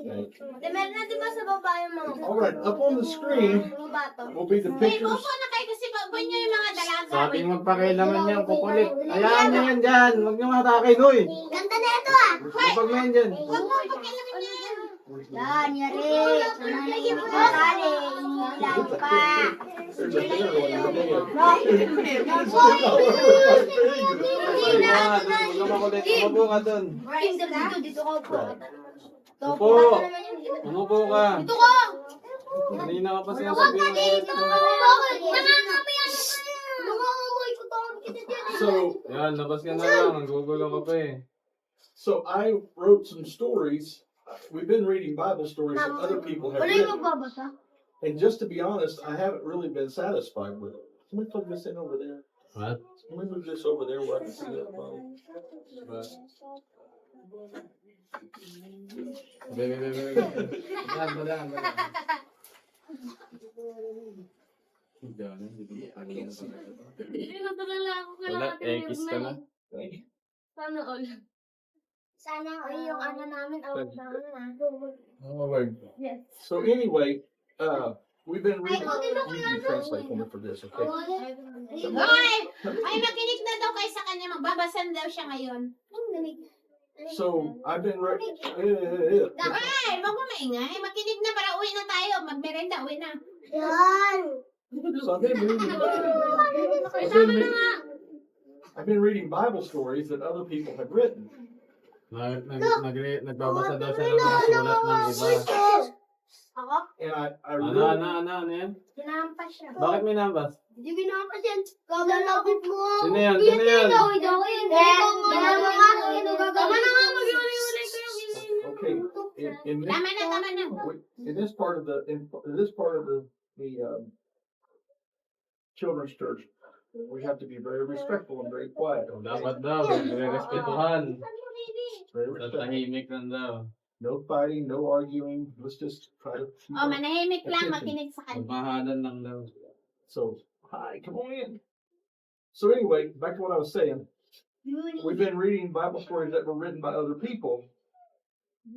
Meron na diba sa baba yung mga All right, up on the screen will be the pictures. Upo na kayo kasi pagbuhin nyo yung mga dalaga. Sa ating magpakailaman niyan, kukulit. Ayaan niyo yan dyan. Huwag niyo matakin, hoy. Ganda na ito ah. Kapag mo yan dyan. Huwag mo pagkailaman yan. Yan, yari. Nananagin mo na tali. Inilan pa. There's a better one. Huwag ka makulit. Umupo ka dun. Dito ka po. Upo. Umupo ka. Ito ko. Kanina ka pa sinasabi ng ulit mo. Nangangamoy yan. Nangangamoy ko to. So, Yan, labas ka na lang. Nagugulo ka pa eh. so I wrote some stories. We've been reading Bible stories that other people have Wala yung written. magbabasa. And just to be honest, I haven't really been satisfied with it. Can we plug this in over there? What? Can we move this over there where I can see that phone? Bebe. Madam. Wala, X ka na. Sana all. Sana all yung ano namin. Oh, word. Yes. So anyway, we've been reading. You can translate for me for this, okay? Hoy! Ay, makinig na daw kayo sa kanya. Magbabasan daw siya ngayon. So I've been reading. Ay, wag mo maingay. Makinig na para uwi na tayo. Magmerenda, uwi na. Yan. So I've been reading Bible stories that other people have written. Nagbabasa daw siya ng mga sulat ng iba. Ako? And I Ano really, yan? Sinampas siya. Bakit may nambas? Hindi ginampas yan. Gagalapit mo. Sino yan? Sino yan? okay. In this, Tama na. in this part of the children's church, we have to be very respectful and very quiet. Dapat daw, nire-respetuhan. Very respectful. Tahimik lang daw. No fighting, no arguing. Let's just try to keep Oh, our- manahimik lang. Makinig sa kanya. Magmahalan lang daw. So, hi, come on in. So anyway, back to what I was saying. We've been reading Bible stories that were written by other people,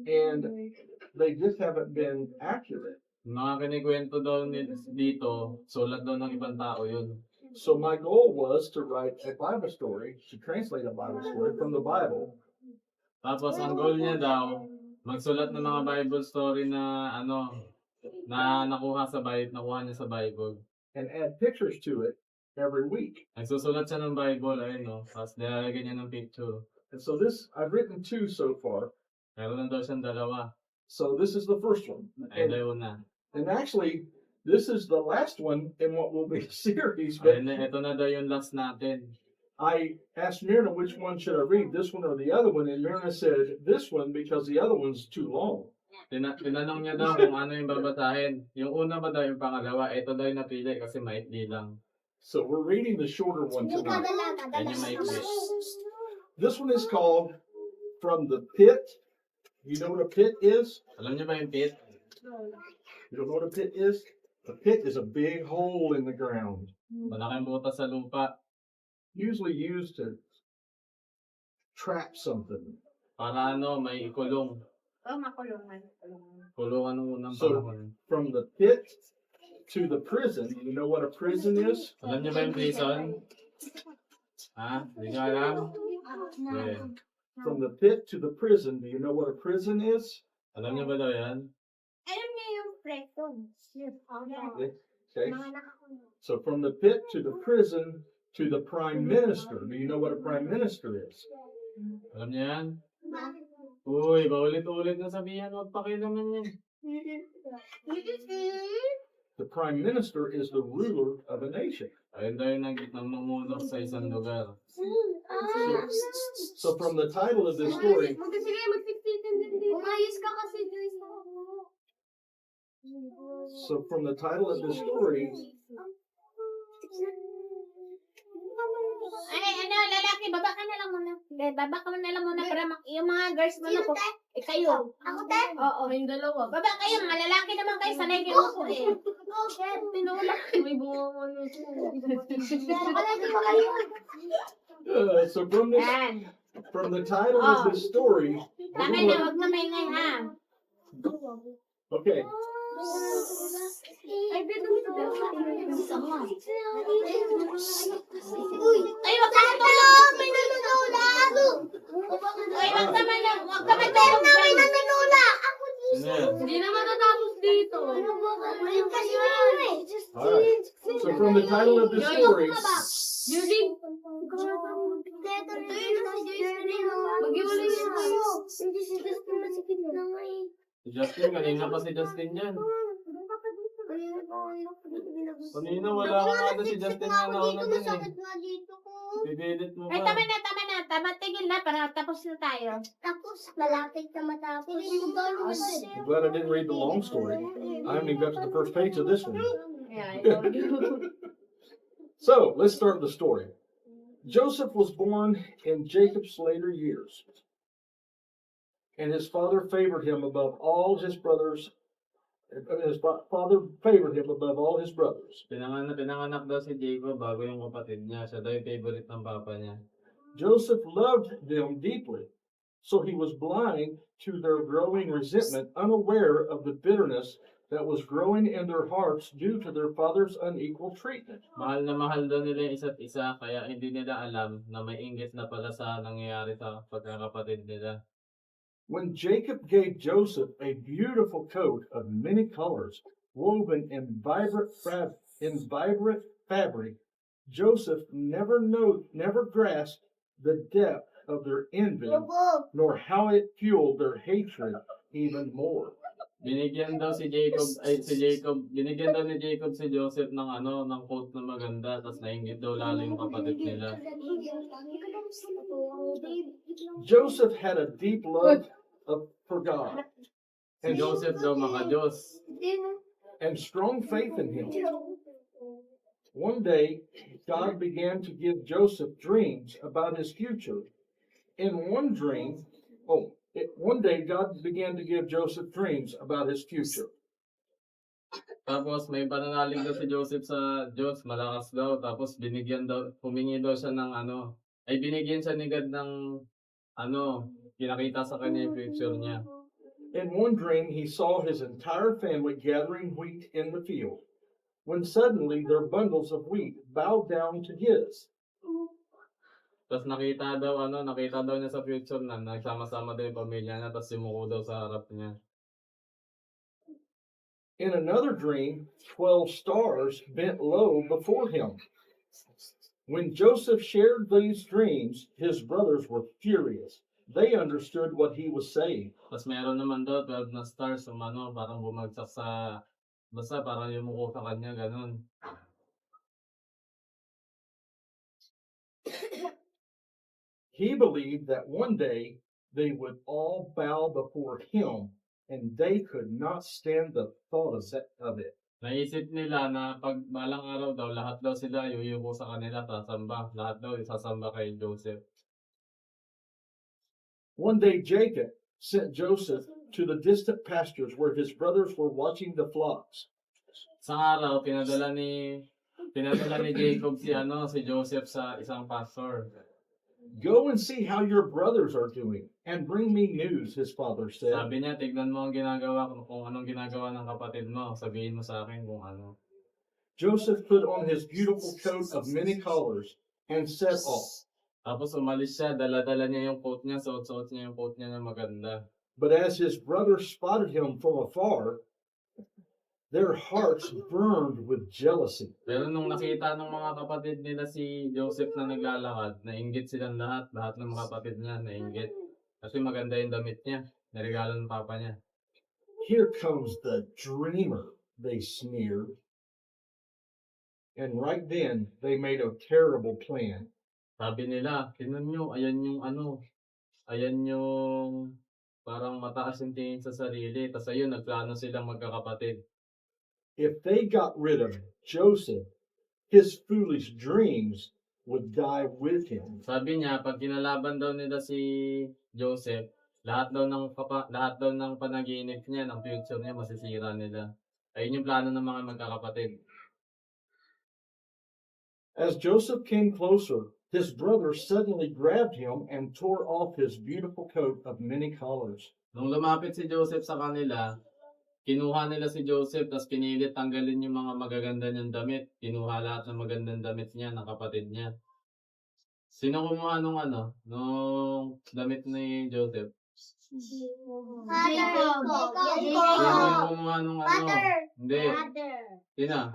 and they just haven't been accurate. Mga kinikwento daw dito, sulat daw ng ibang tao yun. So my goal was to write a Bible story, to translate a Bible story from the Bible, Tapos ang goal niya daw, magsulat ng mga Bible story na na nakuha niya sa Bible. and add pictures to it every week. Nagsusulat siya ng Bible, ayun no. Tapos nilalagyan niya ng picture. And so I've written 2 so far. Meron lang daw siyang dalawa. So this is the first one. Ayun daw yung una. And actually, this is the last one in what will be a series. But Ayun, ito na daw yung last natin. I asked Myrna which one should I read, this one or the other one, and Myrna said this one because the other one's too long. Tinanong niya daw kung ano yung babasahin. Yung una ba daw yung pangalawa, ito daw yung napili kasi maikli lang. So we're reading the shorter one tonight. Yan yung maikli. This one is called From the Pit. You know what a pit is? Alam niyo ba yung pit? You don't know what a pit is? A pit is a big hole in the ground, Malaking butas sa lupa. usually used to trap something. Para may kulong. Oh, makulungan. Kulungan ng unang So, panahon. from the pit to the prison, you know what a prison is? Alam niyo ba yung prison? Ha? Hindi ka alam? Okay. From the pit to the prison, do you know what a prison is? Alam niyo ba daw yan? Alam niyo yung preto. Okay. So from the pit to the prison to the prime minister, do you know what a prime minister is? Alam niyo yan? Uy, paulit-ulit na sabihan. Huwag pakilaman yan. The prime minister is the ruler of a nation. Ayun daw yung namumuno sa isang lugar. So from the title of this story, Umayos ka kasi, Joyce. so from the title of this story, Lalaki, baba ka na lang muna. Baba ka na lang muna para yung mga girls mo na po. Kayo. Ako, te? Oo, yung dalawa. Baba kayo, mga lalaki naman kayo. Sanay kayo po eh. Okay. Tinulak. May bunga mo nyo. so from the title of this story, Tama na, huwag na maingay ha. Okay, Ay, dito dito. Uy, Ay, wag ka tulog! May nanunulak! Ay, wag ka man lang. Wag ka man Pero lang. na may nanunulak! Ako Ano yan? Hindi na matatapos dito. Ayun kasi yun eh. Alright. So from the title of this story, Music. Si Justin, kanina pa si Justin yan. Kanina wala ka nga doon si Justin na nauna dun eh. Pipilit mo Ay, pa. tama na, tama na. Tama, tigil na. Para tapos na tayo. Tapos, malapit na matapos. I'm glad I didn't read the long story. I haven't even got to the first page of this one. So let's start the story. Joseph was born in Jacob's later years, and his father favored him above all his brothers. His father favored him above all his brothers. Pinanganak daw si Jacob bago yung kapatid niya. Siya daw yung favorite ng papa niya. Joseph loved them deeply, so he was blind to their growing resentment, unaware of the bitterness that was growing in their hearts due to their father's unequal treatment. Mahal na mahal daw nila yung isa't isa kaya hindi nila alam na may inggit na pala sa nangyayari sa pagkakapatid nila. When Jacob gave Joseph a beautiful coat of many colors, woven in vibrant fabric, Joseph never grasped the depth of their envy, nor how it fueled their hatred even more. Binigyan daw ni Jacob si Joseph ng ng coat na maganda, tapos nainggit daw lalo yung kapatid nila. Joseph had a deep love for God Si Joseph daw maka-Diyos. and strong faith in Him. One day, God began to give Joseph dreams about his future. One day God began to give Joseph dreams about his future. Tapos may pananalig daw si Joseph sa Diyos, malakas daw. Tapos humingi daw siya ng binigyan siya ni God ng pinakita sa kanya yung future niya. In one dream, he saw his entire family gathering wheat in the field, when suddenly their bundles of wheat bowed down to his. Tapos nakita daw niya sa future na nagsama-sama daw yung pamilya niya, tapos sumuko daw sa harap niya. In another dream, 12 stars bent low before him. When Joseph shared these dreams, his brothers were furious. They understood what he was saying. Tapos meron naman daw 12 na stars, parang bumagsak basta parang yumuko sa kanya, ganun. He believed that one day they would all bow before him, and they could not stand the thought of it. Naisip nila na pag balang araw daw, lahat daw sila yuyuko sa kanila, sasamba. Lahat daw isasamba kay Joseph. One day Jacob sent Joseph to the distant pastures where his brothers were watching the flocks. Sa araw, pinadala ni Jacob si Joseph sa isang pastor. Go and see how your brothers are doing, and bring me news, his father said. Sabi niya, tignan mo ang ginagawa, kung anong ginagawa ng kapatid mo. Sabihin mo sa akin kung ano. Joseph put on his beautiful coat of many colors and set off. Tapos umalis siya, dala-dala niya yung coat niya, suot-suot niya yung coat niya na maganda. But as his brothers spotted him from afar, their hearts burned with jealousy. Pero nung nakita ng mga kapatid nila si Joseph na naglalakad, nainggit silang lahat ng mga kapatid niya, nainggit. Kasi maganda yung damit niya, naregalo ng papa niya. Here comes the dreamer, they sneered. And right then, they made a terrible plan. Sabi nila, tingnan nyo, ayan yung parang mataas yung tingin sa sarili. Tapos ayun, nagplano silang magkakapatid. If they got rid of Joseph, his foolish dreams would die with him. Sabi niya, pag kinalaban daw nila si Joseph, lahat daw ng panaginip niya, ng future niya, masisira nila. Ayun yung plano ng mga magkakapatid. As Joseph came closer, his brothers suddenly grabbed him and tore off his beautiful coat of many colors. Nung lumapit si Joseph sa kanila, kinuha nila si Joseph tapos pinilit tanggalin yung mga magaganda niyang damit. Kinuha lahat ng magandang damit niya ng kapatid niya. Sino kumuha nung ano, nung damit ni Joseph? Jacob. Sino yung kumuha nung ano? Hindi. Sino?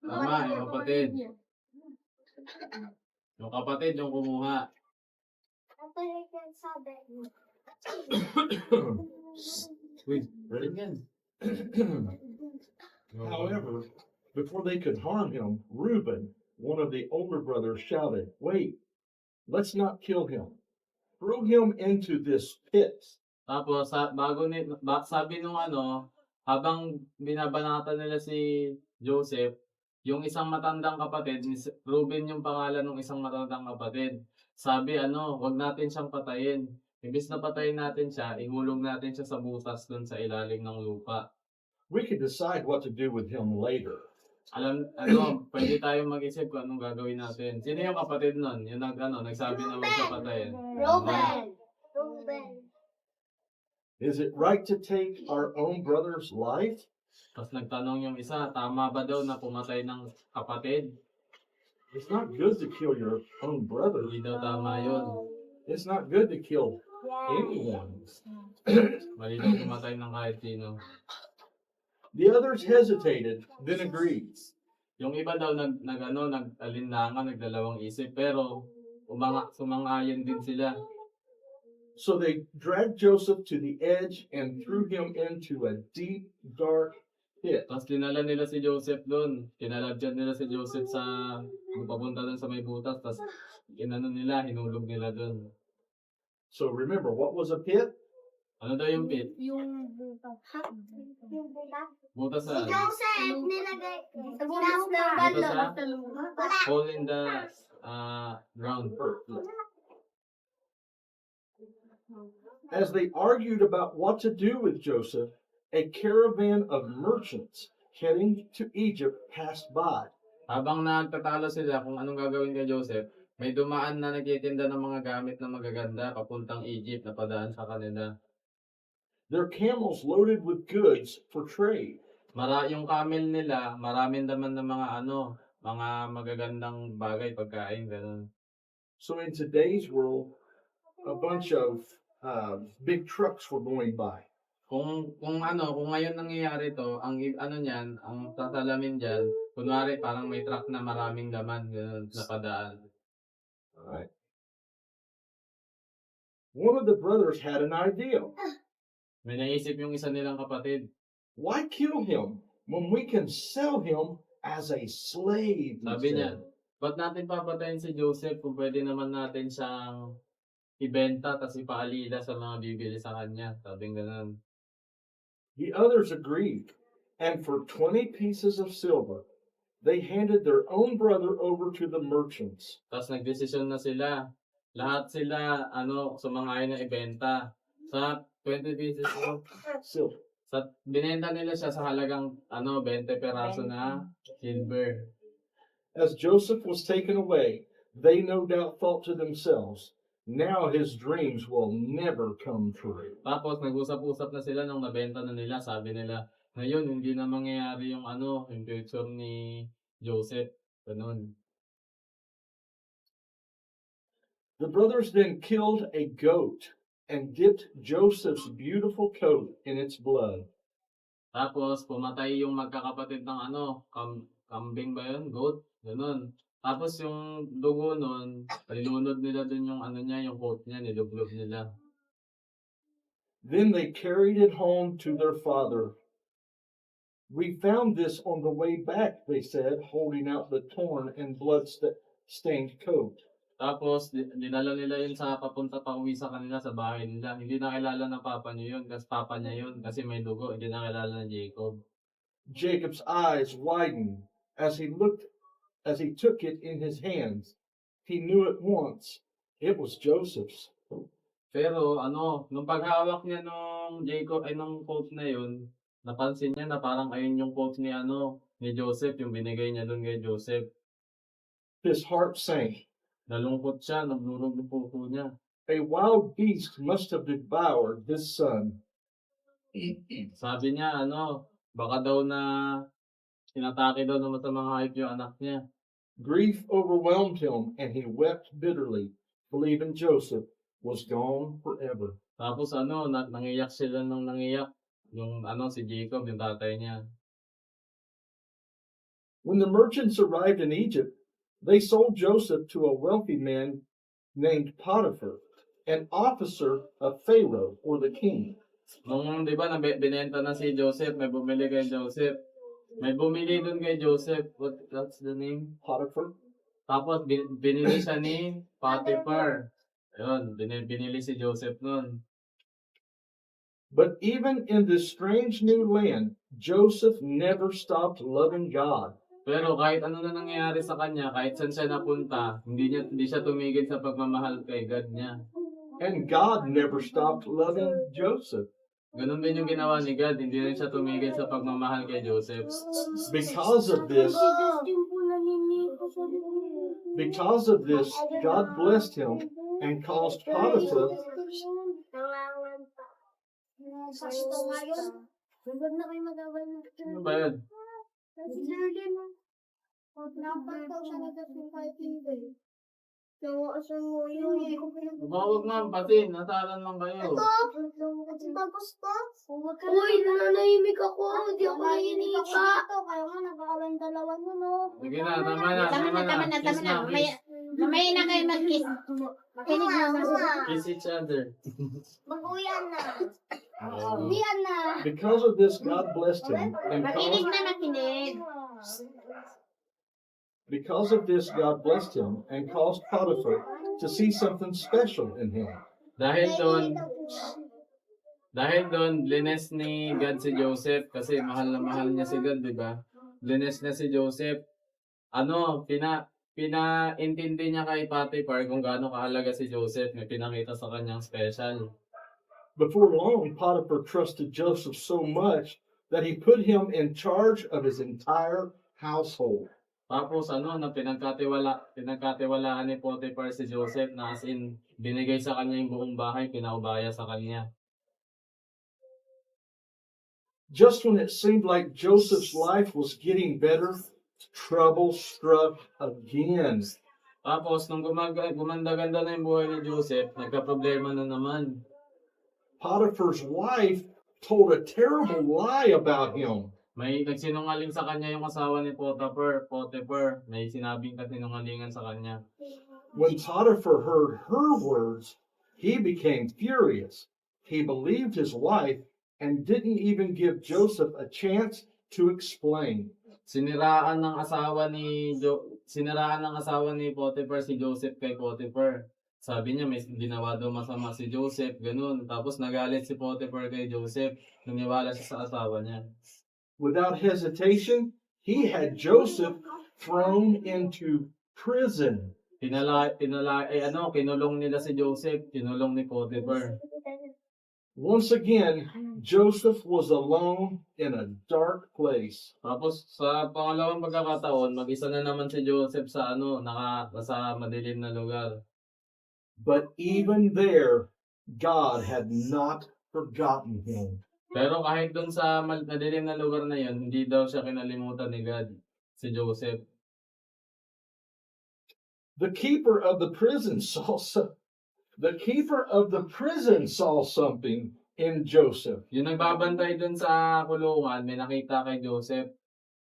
Tama, yung kapatid. Yung kapatid yung kumuha. Wait, ganyan. However, before they could harm him, Reuben, one of the older brothers, shouted, "Wait, let's not kill him. Throw him into this pit." Tapos, sabi nung ano, habang binabanatan nila si Joseph, yung isang matandang kapatid, Reuben yung pangalan ng isang matandang kapatid. Sabi wag natin siyang patayin. Imbis na patayin natin siya, ihulog natin siya sa butas dun sa ilalim ng lupa. We could decide what to do with him later. Pwede tayong mag-isip kung anong gagawin natin. Sino yung kapatid nun? Yung nagsabi na wag siya patayin. Reuben. Is it right to take our own brother's life? Tapos nagtanong yung isa, tama ba daw na pumatay ng kapatid? It's not good to kill your own brother. Hindi daw tama yun. It's not good to kill anyone. Mali daw pumatay ng kahit sino. The others hesitated, then agreed. Yung iba daw nag-alinlangan, nagdalawang isip, pero sumang-ayon din sila. So they dragged Joseph to the edge and threw him into a deep, dark pit. Tapos dinala nila si Joseph doon. Kinalagyan nila si Joseph papunta doon sa may butas. Tapos hinulog nila doon. So remember, what was a pit? Ano daw yung pit? Yung butas. Butas sa Joseph, nilagay. Butas na Butas sa lupa. hole in the ground. As they argued about what to do with Joseph, a caravan of merchants heading to Egypt passed by. Habang nagtatalo sila kung anong gagawin kay Joseph, may dumaan na nagtitinda ng mga gamit na magaganda papuntang Egypt na padaan sa kanila. Their camels loaded with goods for trade. Yung camel nila, maraming laman ng mga magagandang bagay, pagkain, ganun. So in today's world, a bunch of big trucks were going by. Kung ngayon nangyayari to, ang tatalamin diyan, kunwari parang may truck na maraming laman ganun na padaan. All right. One of the brothers had an idea. May naisip yung isa nilang kapatid. Why kill him when we can sell him as a slave? he Sabi niya, said. ba't natin papatayin si Joseph kung pwede naman natin siyang ibenta tapos ipaalila sa mga bibili sa kanya. Sabi ganun. The others agreed, and for 20 pieces of silver, they handed their own brother over to the merchants. Tapos nagdesisyon na sila. Lahat sila, sumang-ayon na ibenta. Sa 20 pieces of Silver. binenta nila siya sa halagang 20 peraso na silver. As Joseph was taken away, they no doubt thought to themselves, now his dreams will never come true. Tapos nag-usap-usap na sila nung nabenta na nila. Sabi nila, ngayon hindi na mangyayari yung yung future ni Joseph. Ganun. The brothers then killed a goat and dipped Joseph's beautiful coat in its blood. Tapos pumatay yung magkakapatid ng kambing ba yun? Goat? Ganun. Tapos yung dugo nun, nilunod nila dun yung yung coat niya, nilublob nila. Then they carried it home to their father. We found this on the way back, they said, holding out the torn and blood-stained coat. Tapos, dinala nila yun papunta pa uwi sa kanila sa bahay nila. Hindi nakilala ng papa niya yun, kasi papa niya yun, kasi may dugo, hindi nakilala ng Jacob. Jacob's eyes widened as he took it in his hands. He knew at once it was Joseph's. Pero, nung paghawak niya nung coat na yun, napansin niya na parang ayun yung coat ni Joseph, yung binigay niya dun kay Joseph. His heart sank. Nalungkot siya, nagdurog yung puso niya. A wild beast must have devoured his son. Sabi niya, baka daw na inatake daw ng masamang hayop yung anak niya. Grief overwhelmed him, and he wept bitterly, believing Joseph was gone forever. Tapos nangiyak sila nung nangiyak. Yung si Jacob, yung tatay niya. When the merchants arrived in Egypt, they sold Joseph to a wealthy man named Potiphar, an officer of Pharaoh or the king. Nung, di ba, binenta na si Joseph, may bumili kay Joseph. May bumili dun kay Joseph. What's the name? Potiphar. Tapos, binili siya ni Potiphar. Ayun, binili si Joseph nun. But even in this strange new land, Joseph never stopped loving God. Pero kahit ano na nangyayari sa kanya, kahit saan siya napunta, hindi siya tumigil sa pagmamahal kay God niya. And God never stopped loving Joseph. Ganun din yung ginawa ni God, hindi rin siya tumigil sa pagmamahal kay Joseph. Because of this, God blessed him and caused Potiphar. Ano ba yun? Huwag nga, pati, nasalan lang kayo. Uy, nananahimik ako. Hindi ako naiinika. Kaya nga, nag-aalan dalawa nun, oh. Sige na, tama na. Kiss na, kiss. Mamaya na kayo mag-kiss. Makinig na. Kiss each other. Mag-uyan na. Oh. Uyan na. Because of this, God blessed him and Makinig caused, na makinig. because of this, God blessed him and caused Potiphar to see something special in him. Dahil doon, lines ni God si Joseph kasi mahal na mahal niya si God, di ba? Lines niya si Joseph. Pinaintindi niya kay Potiphar kung gaano kahalaga si Joseph. May pinakita sa kanyang special. Before long, Potiphar trusted Joseph so much that he put him in charge of his entire household. Tapos pinagkatiwalaan ni Potiphar si Joseph na as in, binigay sa kanya yung buong bahay, pinaubaya sa kanya. Just when it seemed like Joseph's life was getting better, trouble struck again. Tapos, nung gumanda-ganda na yung buhay ni Joseph, nagka-problema na naman. Potiphar's wife told a terrible lie about him. May nagsinungaling sa kanya yung asawa ni Potiphar. May sinabing kasinungalingan sa kanya. When Potiphar heard her words, he became furious. He believed his wife and didn't even give Joseph a chance to explain. Siniraan ng asawa ni Potiphar si Joseph kay Potiphar. Sabi niya may ginawa daw masama si Joseph, ganun. Tapos nagalit si Potiphar kay Joseph, naniwala siya sa asawa niya. Without hesitation, he had Joseph thrown into prison. Kinulong nila si Joseph, kinulong ni Potiphar. Once again, Joseph was alone in a dark place. Tapos sa pangalawang pagkakataon, mag-isa na naman si Joseph sa nasa madilim na lugar. But even there, God had not forgotten him. Pero kahit doon sa madilim na lugar na yun, hindi daw siya kinalimutan ni God, si Joseph. The keeper of the prison saw something in Joseph, Yung nagbabantay doon sa kulungan, may nakita kay Joseph.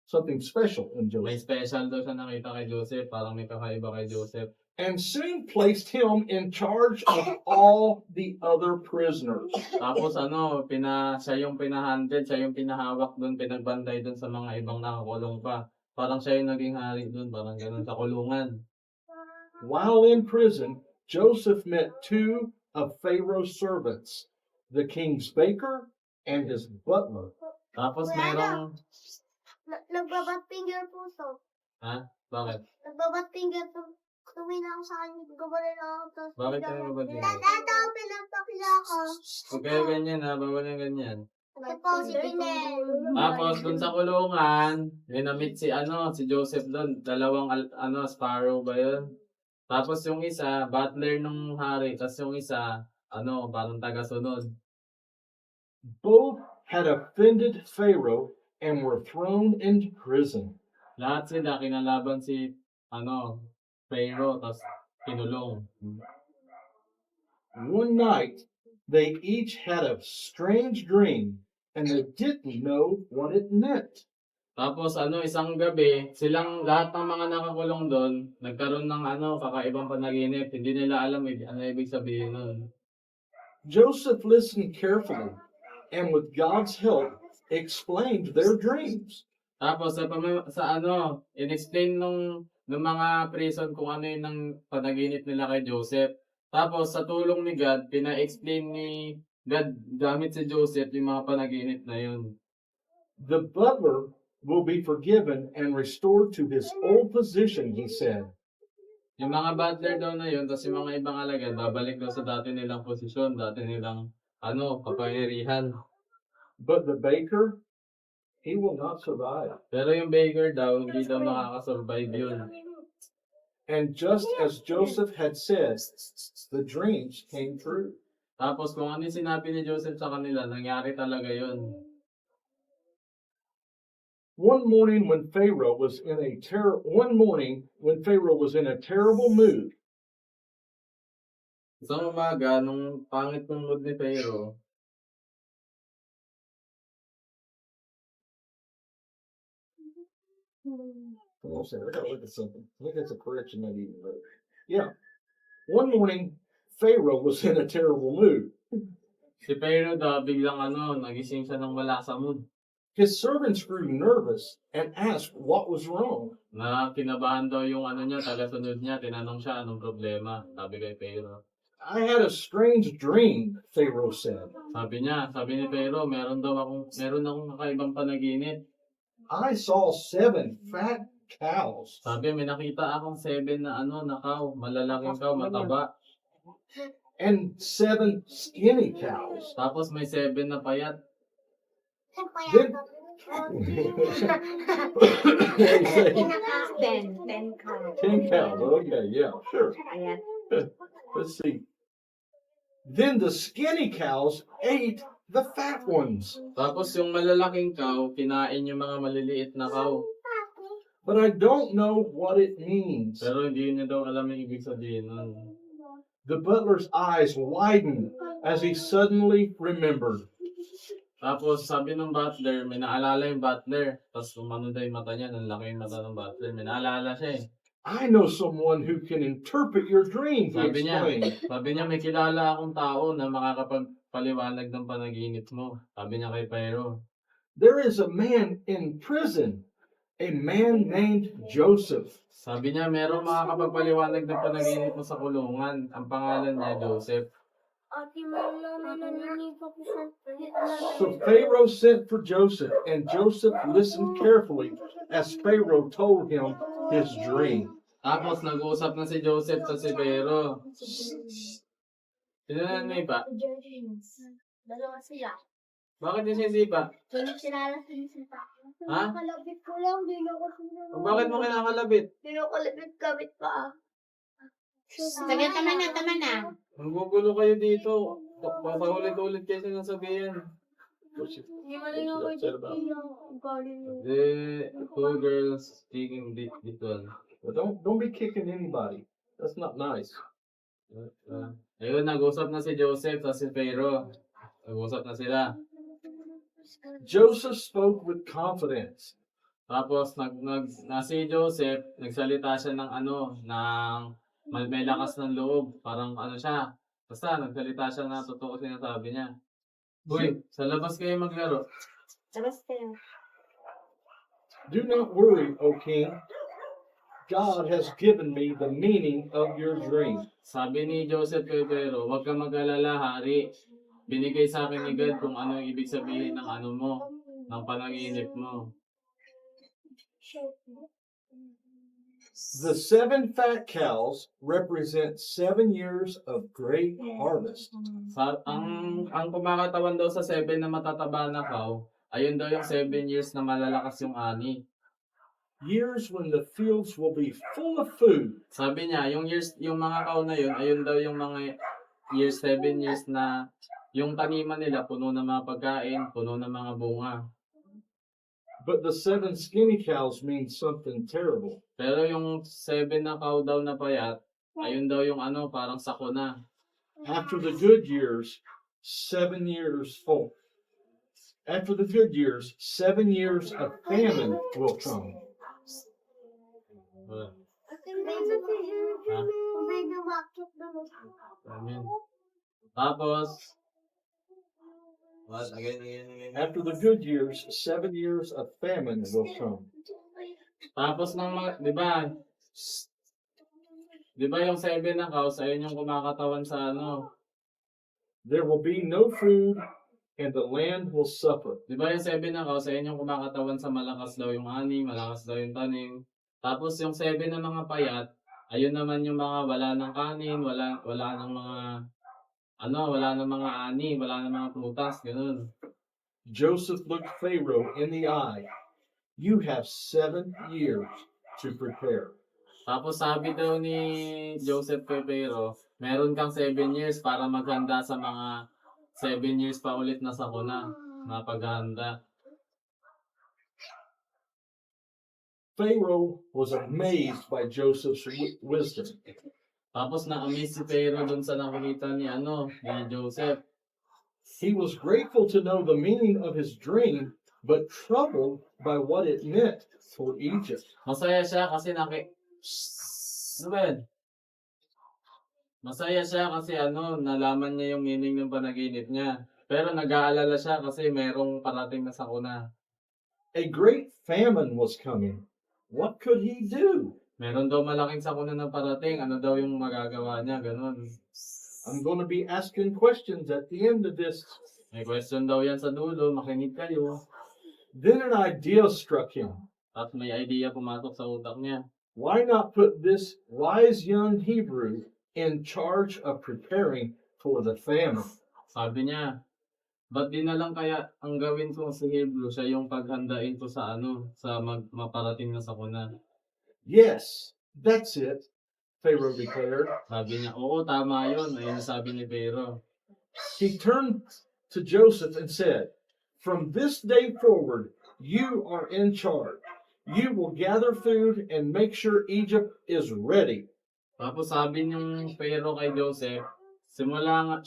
something special in May Joseph, special daw siya nakita kay Joseph, parang may kakaiba kay Joseph. and soon placed him in charge of all the other prisoners. Tapos siya yung pinahandle, siya yung pinahawak doon, pinagbantay doon sa mga ibang nakakulong pa. Parang siya yung naging hari doon, parang ganun sa kulungan. While in prison, Joseph met two of Pharaoh's servants, the king's baker and his butler. Tapos merong, Nagbabat finger puso. bakit? Nagbabat finger puso. Tumina ako sa kanya. Gawalin ako. Tapos Bakit ka nagbabat finger? Tata, pinagpakila ako. Huwag kayo ganyan bawal yung ganyan. Ito po si Pinel. Tapos dun sa kulungan, may na-meet si Joseph doon, dalawang Sparrow ba yun? Tapos yung isa, butler nung hari, tapos yung isa, parang taga-sunod. Both had offended Pharaoh and were thrown into prison. Lahat sila kinalaban si, Pharaoh, tapos kinulong. One night, they each had a strange dream, and they didn't know what it meant. Tapos isang gabi, silang lahat ng mga nakakulong doon, nagkaroon ng kakaibang panaginip. Hindi nila alam ano ibig sabihin nun. Joseph listened carefully, and with God's help, explained their dreams. Tapos in-explain nung mga prison kung ano yun ang panaginip nila kay Joseph. Tapos sa tulong ni God, pina-explain ni God gamit si Joseph yung mga panaginip na yun. The butler will be forgiven and restored to his old position, he said. Yung mga butler daw na yun, tapos yung mga ibang alagad, babalik daw sa dati nilang posisyon, dati nilang, kapangyarihan. But the baker, he will not survive. Pero yung baker daw, hindi daw makakasurvive yun. And just as Joseph had said, the dreams came true. Tapos kung ano yung sinabi ni Joseph sa kanila, nangyari talaga yun. One morning when Pharaoh was in a terrible mood, Isang umaga, nung pangit ng mood ni Pharaoh, hold on a second, I gotta look at something. I think that's a correction I need to make. Yeah. One morning, Pharaoh was in a terrible mood. si Pharaoh daw biglang nagising siya ng wala sa mood. His servants grew nervous and asked what was wrong. Na kinabahan daw yung niya, taga-sunod niya, tinanong siya anong problema, sabi kay Pharaoh. I had a strange dream, Pharaoh said. Sabi ni Pharaoh, meron akong kakaibang panaginip. I saw 7 fat cows. Sabi, may nakita akong 7 na na cow, malalaking cow, mataba. And 7 skinny cows. Tapos may 7 na payat. Then, Ten cows. 10 cows. Okay, yeah, sure. Ayan. Let's see. Then the skinny cows ate the fat ones. Tapos yung malalaking cow, kinain yung mga maliliit na cow. But I don't know what it means. Pero hindi niya daw alam yung ibig sabihin nun. The butler's eyes widened as he suddenly remembered. Tapos sabi ng butler, may naalala yung butler. Tapos umano daw yung mata niya, nalaki yung mata ng butler. May naalala siya eh. I know someone who can interpret your dream, he Sabi explained. niya, may kilala akong tao na makakapagpaliwanag ng panaginip mo. Sabi niya kay Pharaoh. There is a man in prison, a man named Joseph. Sabi niya, merong makakapagpaliwanag ng panaginip mo sa kulungan. Ang pangalan niya, Joseph. So Pharaoh sent for Joseph, and Joseph listened carefully as Pharaoh told him his dream. Tapos nag-uusap na si Joseph sa si Pharaoh. Sino na pa? Dalawa sila. Bakit yung sisipa? Tuloy sila sila. Ha? Kalabit ko lang, di na ko sila. Bakit mo kinakalabit? Kalabit-kabit pa. Sige, tama na. Magugulo kayo dito. Paulit-ulit kayo sinasabihin. Hindi mo rin ako The two girls speaking this one. But don't be kicking anybody. That's not nice. Ayun, nag-usap na si Joseph at si Pharaoh. Nag-usap na sila. Joseph spoke with confidence. Tapos si Joseph, nagsalita siya ng may lakas ng loob. Parang siya. Basta nagsalita siya na totoo sinasabi niya. Uy, sa labas kayo maglaro. Do not worry, O king. God has given me the meaning of your dream. Sabi ni Joseph kay Pharaoh, huwag kang mag-alala, hari. Binigay sa akin ni God kung ano yung ibig sabihin ng ng panaginip mo. The 7 fat cows represent 7 years of great harvest. Ang kumakatawan daw sa 7 na matataba na cow, ayun daw yung 7 years na malalakas yung ani. years when the fields will be full of food. Sabi niya, yung mga kaon na yun, ayun daw yung mga years, 7 years na yung taniman nila puno ng mga pagkain, puno ng mga bunga. But the 7 skinny cows means something terrible. Pero yung 7 na cow daw na payat, ayun daw yung ano, parang sakuna. After the good years, 7 years, after the good years, 7 years of famine will come. Amen. Tapos, what? Again. After the good years, 7 years of famine will come. Tapos ng mga, di ba yung 7 na cows, ayun yung kumakatawan sa ano. There will be no food, and the land will suffer. Di ba yung 7 na cows, ayun yung kumakatawan sa malakas daw yung ani, malakas daw yung tanim. Tapos yung 7 na mga payat, ayun naman yung mga wala ng kanin, wala ng mga wala ng mga ani, wala ng mga prutas, ganun. Joseph looked Pharaoh in the eye. You have 7 years to prepare. Tapos sabi daw ni Joseph kay Pharaoh, meron kang 7 years para maghanda sa mga 7 years pa ulit na sakuna na paghahanda. Pharaoh was amazed by Joseph's wisdom. Tapos na-amaze si Pharaoh dun sa nakikita ni Joseph. He was grateful to know the meaning of his dream, but troubled by what it meant for Egypt. Masaya siya kasi Masaya siya kasi nalaman niya yung meaning ng panaginip niya. Pero nag-aalala siya kasi merong parating na sakuna. A great famine was coming. What could he do? Meron daw malaking sakuna na parating. Ano daw yung magagawa niya? Ganun. I'm going to be asking questions at the end of this. May question daw yan sa dulo. Makinig kayo. Then an idea struck him. At may idea pumatok sa utak niya. Why not put this wise young Hebrew in charge of preparing for the famine? Sabi niya, ba't di na lang kaya ang gawin ko sa Hebrew siya yung paghandain ko sa sa maparating na sakuna? Yes, that's it, Pharaoh declared. Sabi niya, oo, tama yun. Ayun sabi ni Pharaoh. He turned to Joseph and said, from this day forward, you are in charge. You will gather food and make sure Egypt is ready. Tapos sabi niyong Pharaoh kay Joseph, simula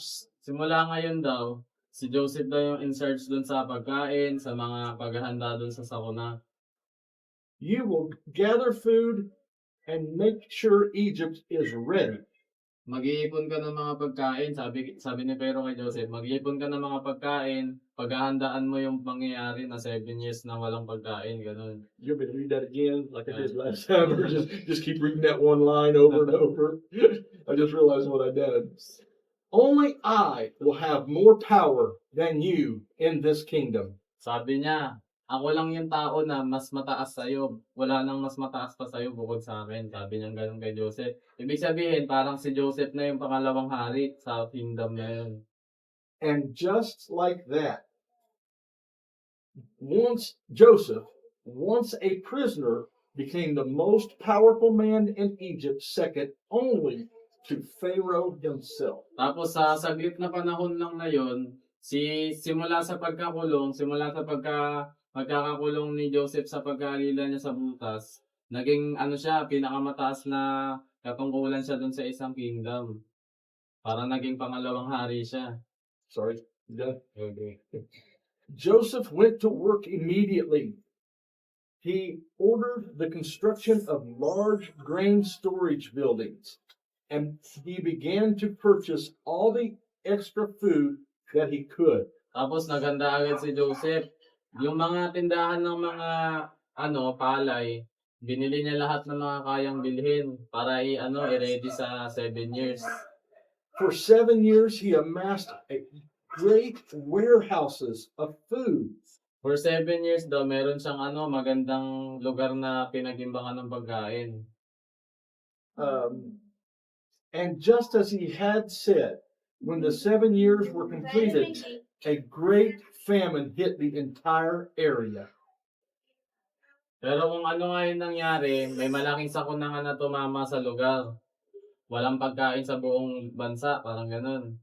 ngayon daw, si Joseph daw yung in charge dun sa pagkain, sa mga paghahanda dun sa sakuna. You will gather food and make sure Egypt is ready. Mag-iipon ka ng mga pagkain, sabi ni Pharaoh kay Joseph, mag-iipon ka ng mga pagkain, paghahandaan mo yung pangyayari na 7 years na walang pagkain, ganun. You want me to read that again like I did last time, or just keep reading that one line over and over? I just realized what I did. Only I will have more power than you in this kingdom. Sabi niya, ako lang yung tao na mas mataas sa'yo. Wala nang mas mataas pa sa'yo bukod sa akin. Sabi niya ganun kay Joseph. Ibig sabihin, parang si Joseph na yung pangalawang hari sa kingdom na yun. And just like that, Joseph, once a prisoner, became the most powerful man in Egypt, second only to Pharaoh himself. Tapos sa saglit na panahon lang na yun, simula sa pagkakakulong ni Joseph sa pagkaalila niya sa butas, naging siya, pinakamataas na katungkulan siya dun sa isang kingdom. Para naging pangalawang hari siya. Sorry, you done? Okay. Joseph went to work immediately. He ordered the construction of large grain storage buildings, and he began to purchase all the extra food that he could. Tapos naganda agad si Joseph. Yung mga tindahan ng mga palay, binili niya lahat ng mga kayang bilhin para i-ready sa 7 years. For 7 years, he amassed great warehouses of food. For 7 years daw, meron siyang magandang lugar na pinagimbangan ng pagkain. And just as he had said, when the 7 years were completed, a great famine hit the entire area. Pero kung ano nga yung nangyari, may malaking sakuna nga na tumama sa lugar. Walang pagkain sa buong bansa, parang ganun.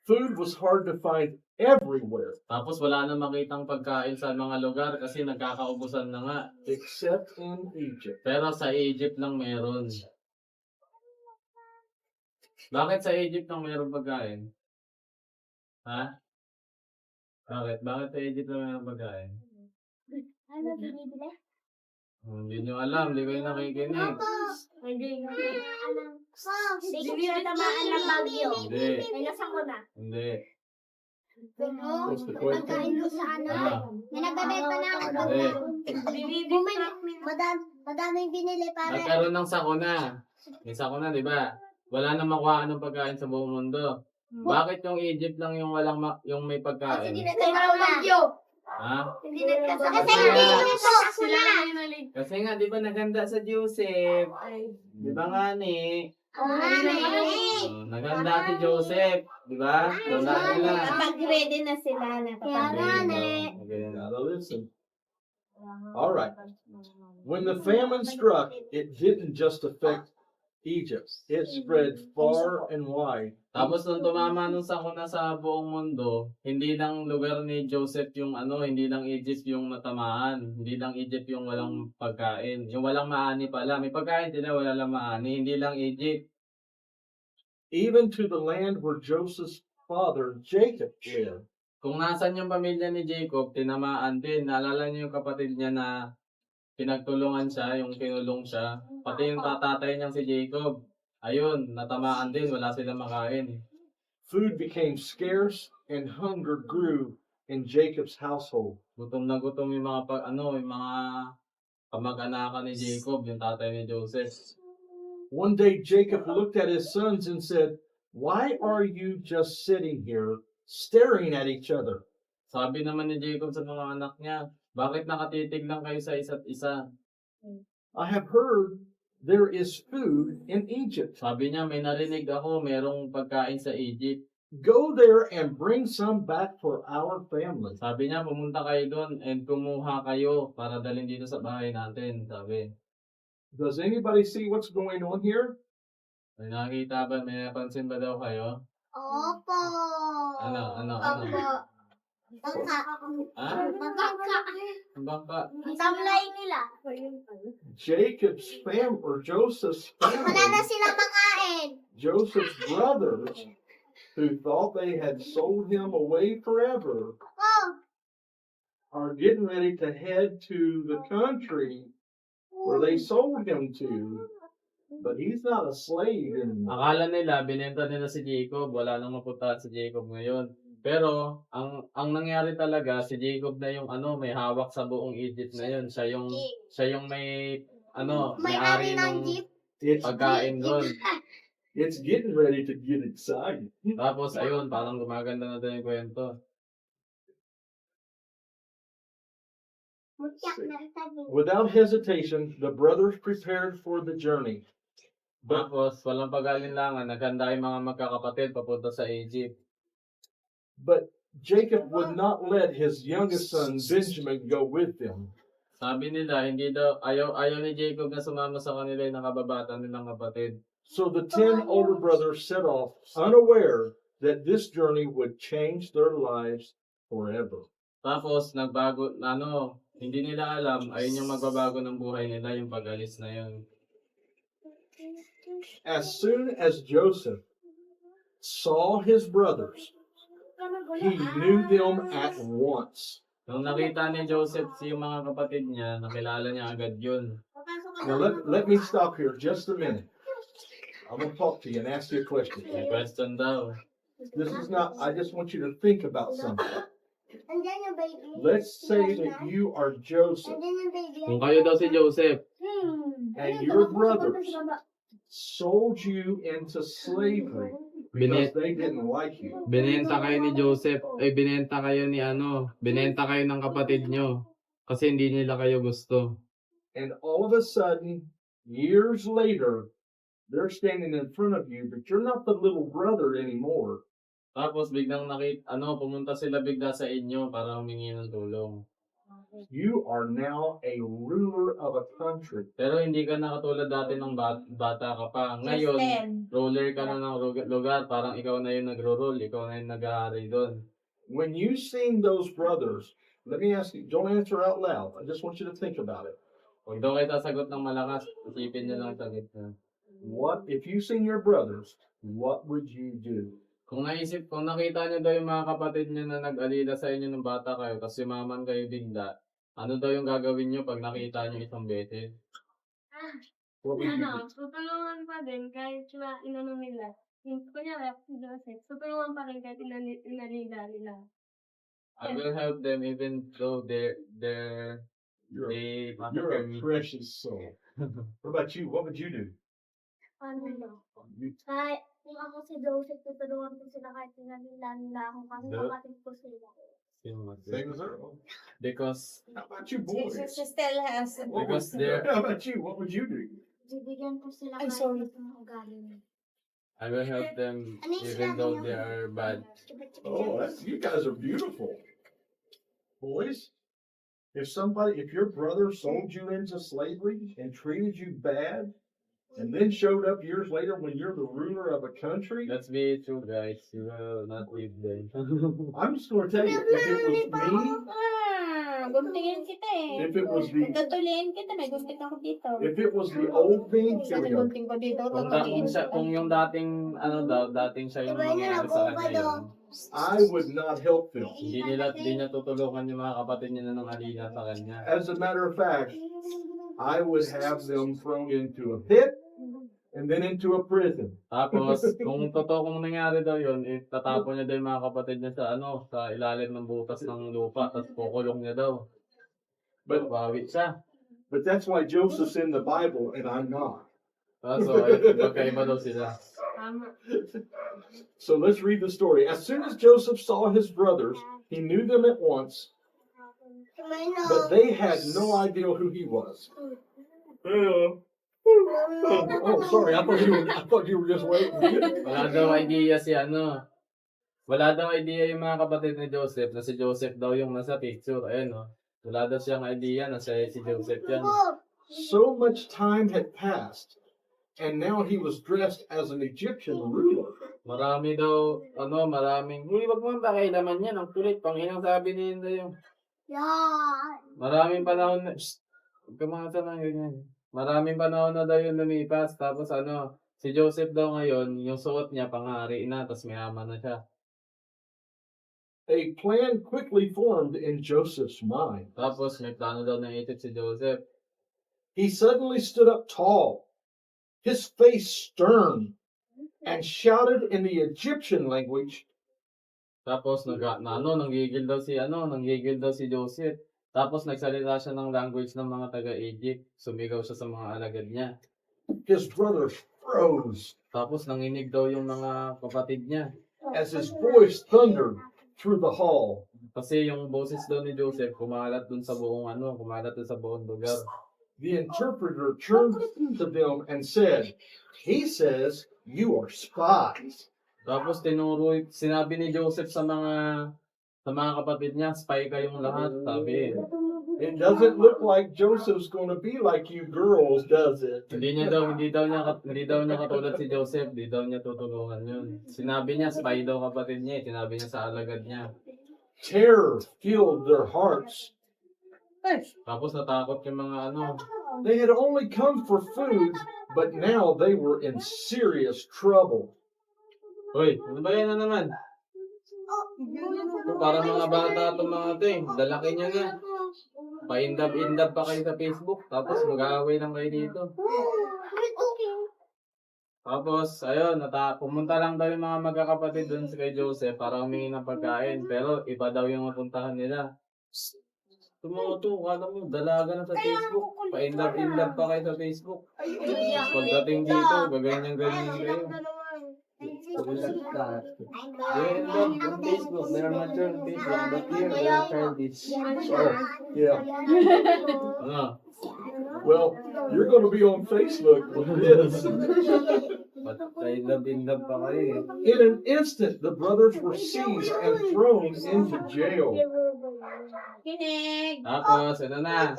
Food was hard to find everywhere Tapos wala na makitang pagkain sa mga lugar kasi nagkakaubusan na nga. except in Egypt. Pero sa Egypt lang meron. Bakit sa Egypt lang meron pagkain? Ha? Bakit? Bakit sa Egypt lang meron pagkain? Ano binibili? Hindi nyo alam, hindi kayo nakikinig. Hindi nga. Alam ko. Hindi na tamaan ng bagyo. Hindi, May nasa ko na. hindi. What's the question? Pagkain ko sa ano. Ah. May nagbebenta na ako. Madaming binili para. Nagkaroon ng sakuna. May sakuna, di ba? Wala na makuha ng pagkain sa buong mundo. Bakit yung Egypt lang yung walang yung may pagkain? Kasi walang bagyo. Ha? Hindi kasi hindi Sila na yung nalig. Kasi nga, di ba naganda sa Joseph? Di ba nga ni? Naganda si Joseph. Di ba? Wala nila. Kapag ready na sila na Okay. Gotta listen. All right. When the famine struck, it didn't just affect Egypt. It spread far and wide. Tapos nung tumama nung sakuna sa buong mundo, hindi lang lugar ni Joseph yung hindi lang Egypt yung natamaan. Hindi lang Egypt yung walang pagkain. Yung walang maani pala. May pagkain din na wala lang maani. Hindi lang Egypt. Even to the land where Joseph's father, Jacob, lived. Kung nasan yung pamilya ni Jacob, tinamaan din. Naalala niyo yung kapatid niya na pinagtulungan siya, yung kinulong siya. Pati yung tatatay niyang si Jacob. Ayun, natamaan din. Wala silang makain. Food became scarce and hunger grew in Jacob's household. Gutom na gutom yung yung mga kamag-anakan ni Jacob, yung tatay ni Joseph. One day Jacob looked at his sons and said, "Why are you just sitting here staring at each other?" Sabi naman ni Jacob sa mga anak niya, bakit nakatitig lang kayo sa isa't isa? I have heard there is food in Egypt. Sabi niya, may narinig ako, merong pagkain sa Egypt. Go there and bring some back for our family. Sabi niya, pumunta kayo doon and kumuha kayo para dalhin dito sa bahay natin. Sabi, Does anybody see what's going on here? may nakita ba, may napansin ba daw kayo? Opo. Ano? Opo. Bangka. Ha? Bangka. Ang bangka. Ang tamlay nila. Jacob's fam or Joseph's Wala na family, sila makain. Joseph's brothers, who thought they had sold him away forever, Oh. are getting ready to head to the country where they sold him to. But he's not a slave anymore. Akala nila, binenta nila si Jacob. Wala nang mapunta si Jacob ngayon. Pero, ang nangyari talaga, si Jacob na yung may hawak sa buong Egypt na yun. Siya yung may May-ari may-ari ng ng jeep. It's, pagkain doon. it's getting ready to get exciting. Tapos, ayun, parang gumaganda na din yung kwento. Without hesitation, the brothers prepared for the journey. But Tapos, walang pag-alinlangan, naghanda yung mga magkakapatid papunta sa Egypt. But Jacob would not let his youngest son Benjamin go with them. Sabi nila, hindi daw, ayaw ni Jacob na sumama sa kanila yung nakababata nilang kapatid. So the 10 older brothers set off, unaware that this journey would change their lives forever. Tapos, hindi nila alam, ayun yung magbabago ng buhay nila, yung pag-alis na yun. As soon as Joseph saw his brothers, he knew them at once. Nung nakita ni Joseph yung mga kapatid niya, nakilala niya agad yun. Now let me stop here just a minute. I'm going to talk to you and ask you a question. May question daw. This is not, I just want you to think about something. Andiyan yung baby. Let's say that you are Joseph Andiyan yung baby. Kung kayo daw si Joseph, and your brothers sold you into slavery because they didn't like you. binenta kayo ni Joseph, binenta kayo ng kapatid nyo kasi hindi nila kayo gusto. And all of a sudden, years later, they're standing in front of you, but you're not the little brother anymore. Tapos biglang pumunta sila bigla sa inyo para humingi ng tulong. You are now a ruler of a country. Pero hindi ka na katulad dati ng bata ka pa. Ngayon, ruler ka na ng lugar. Parang ikaw na yung nagro-rule. Ikaw na yung nag-ahari doon. When you seen those brothers, let me ask you, don't answer out loud. I just want you to think about it. Huwag daw kayo sasagot ng malakas. Isipin nyo lang sa gitna. What, if you seen your brothers, what would you do? Kung nakita nyo daw yung mga kapatid nyo na nag-alila sa inyo ng bata kayo, tapos yumaman kayo bigla, ano daw yung gagawin nyo pag nakita nyo isang beses? What would you do? Tutulungan pa din kahit inano nila. Kunyari, Joseph, tutulungan pa rin kahit inalila nila. I will help them even though they You're massacre a me. precious soul. What about you? What would you do? Ano no? You- Kahit kung ako si Joseph, tutulungan ko sila kahit inalila nila ako kasi The- kapatid ko sila. Same as her. Because How about you, boys? still has. Because they're How about you? What would you do? Bibigyan ko sila Ay, kahit sorry. ng ugali nila. I will help them even though they are bad. Oh, you guys are beautiful. Boys, if your brother sold you into slavery and treated you bad, and then showed up years later when you're the ruler of a country, Let's be true, guys. You will not leave them. I'm just going to tell you, if it was me, Guntingin kita eh. if it was the, Tutulian kita, may gunting ako dito. if it was the old me, here we go. Gunting ko dito, Kung yung dating, dating siya yung mangyayari sa kanya yun, I would not help them. hindi niya tutulungan yung mga kapatid niya na nang alina sa kanya. As a matter of fact, I would have them thrown into a pit and then into a prison. Tapos, kung totoo kung nangyari daw yun, tatapon niya daw yung mga kapatid niya sa ilalim ng butas ng lupa, tapos kukulong niya daw. But Bawit siya. but that's why Joseph's in the Bible and I'm not. So, magkaiba daw sila. So let's read the story. As soon as Joseph saw his brothers, he knew them at once, but they had no idea who he was. Oh, sorry. I thought you were just waiting. Wala daw idea wala daw idea yung mga kapatid ni Joseph na si Joseph daw yung nasa picture. Ayun, no? Wala daw siyang idea na si Joseph yan. So much time had passed, and now he was dressed as an Egyptian ruler. Marami daw, maraming, wag mo pakialaman yan, ang kulit, panghinang sabi ni Inda yung, Yan! maraming panahon na, huwag ka mga tanong ganyan. Maraming panahon na daw yung lumipas, tapos si Joseph daw ngayon, yung suot niya, pangari na, tapos mayaman na siya. A plan quickly formed in Joseph's mind. Tapos may plano daw na isip si Joseph. He suddenly stood up tall, his face stern, and shouted in the Egyptian language, Tapos nanggigil daw si Joseph. Tapos nagsalita siya ng language ng mga taga-Egypt. Sumigaw siya sa mga alagad niya. his brothers froze Tapos nanginig daw yung mga kapatid niya. as his voice thundered through the hall. Kasi yung boses daw ni Joseph kumalat dun sa buong lugar. The interpreter turned to them and said, "He says you are spies." Tapos sinabi ni Joseph sa mga kapatid niya, spy kayong lahat, sabi. It doesn't look like Joseph's going to be like you girls, does it? Hindi daw niya katulad si Joseph, hindi daw niya tutulungan yun. Sinabi niya, spy daw kapatid niya, sinabi niya sa alagad niya. Terror filled their hearts. Tapos natakot yung mga They had only come for food, but now they were in serious trouble. Hoy, ano ba yan na naman? Para mga bata itong mga ito eh. Dalaki niya na. Pa-indab-indab pa kayo sa Facebook. Tapos mag-aaway lang kayo dito. Tapos, ayun, pumunta lang daw yung mga magkakapatid dun kay Joseph para humingi ng pagkain. Pero iba daw yung mapuntahan nila. Ito mga to, kala mo, dalaga na sa Facebook. Pa-indab-indab pa kayo sa Facebook. Pagdating dito, gaganyan kayo. They end up on Facebook. They're mature on Facebook, but here they're childish. Oh, yeah. Ano? Well, you're going to be on Facebook with this. But pa-indab-indab pa kayo eh. In an instant, the brothers were seized and thrown into jail. Kinig. Tapos, ano na?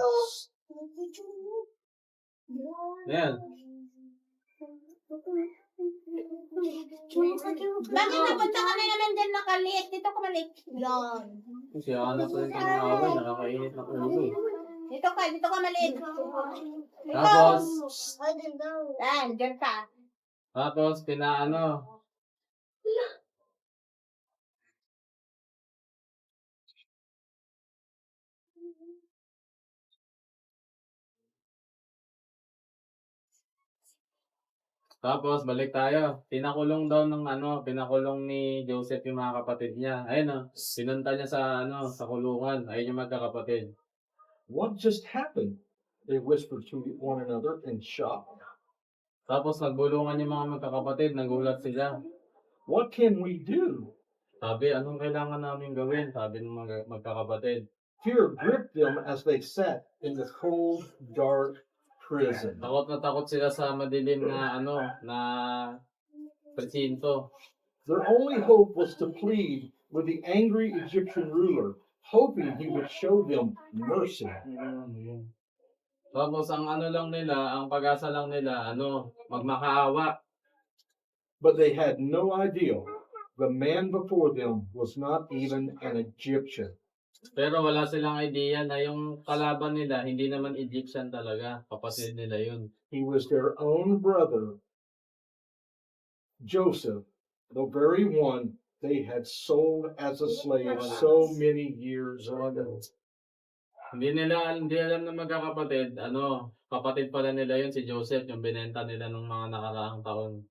Yan. Bakit napunta ka na naman dyan nakaliit? Dito ka maliit. Yan. Kasi anak ko yung tinawag, nakakainit na ulo eh. Dito ka maliit. Tapos, Yan, dyan ka. tapos, pinaano, tapos, balik tayo. Pinakulong ni Joseph yung mga kapatid niya. Ayun o, sinunta niya sa kulungan. Ayun yung magkakapatid. What just happened? They whispered to one another in shock. Tapos, nagbulungan yung mga magkakapatid. Nagulat sila. What can we do? Sabi, anong kailangan namin gawin? Sabi ng mga magkakapatid. Fear gripped them as they sat in the cold, dark prison. Takot sila sa madilim na presinto. Their only hope was to plead with the angry Egyptian ruler, hoping he would show them mercy. Tapos, ang pag-asa lang nila, magmakaawa. But they had no idea the man before them was not even an Egyptian. Pero wala silang idea na yung kalaban nila, hindi naman Egyptian talaga. Kapatid nila yun. He was their own brother, Joseph, the very one they had sold as a slave so many years ago. Hindi alam na magkakapatid, kapatid pala nila yun si Joseph, yung binenta nila nung mga nakaraang taon.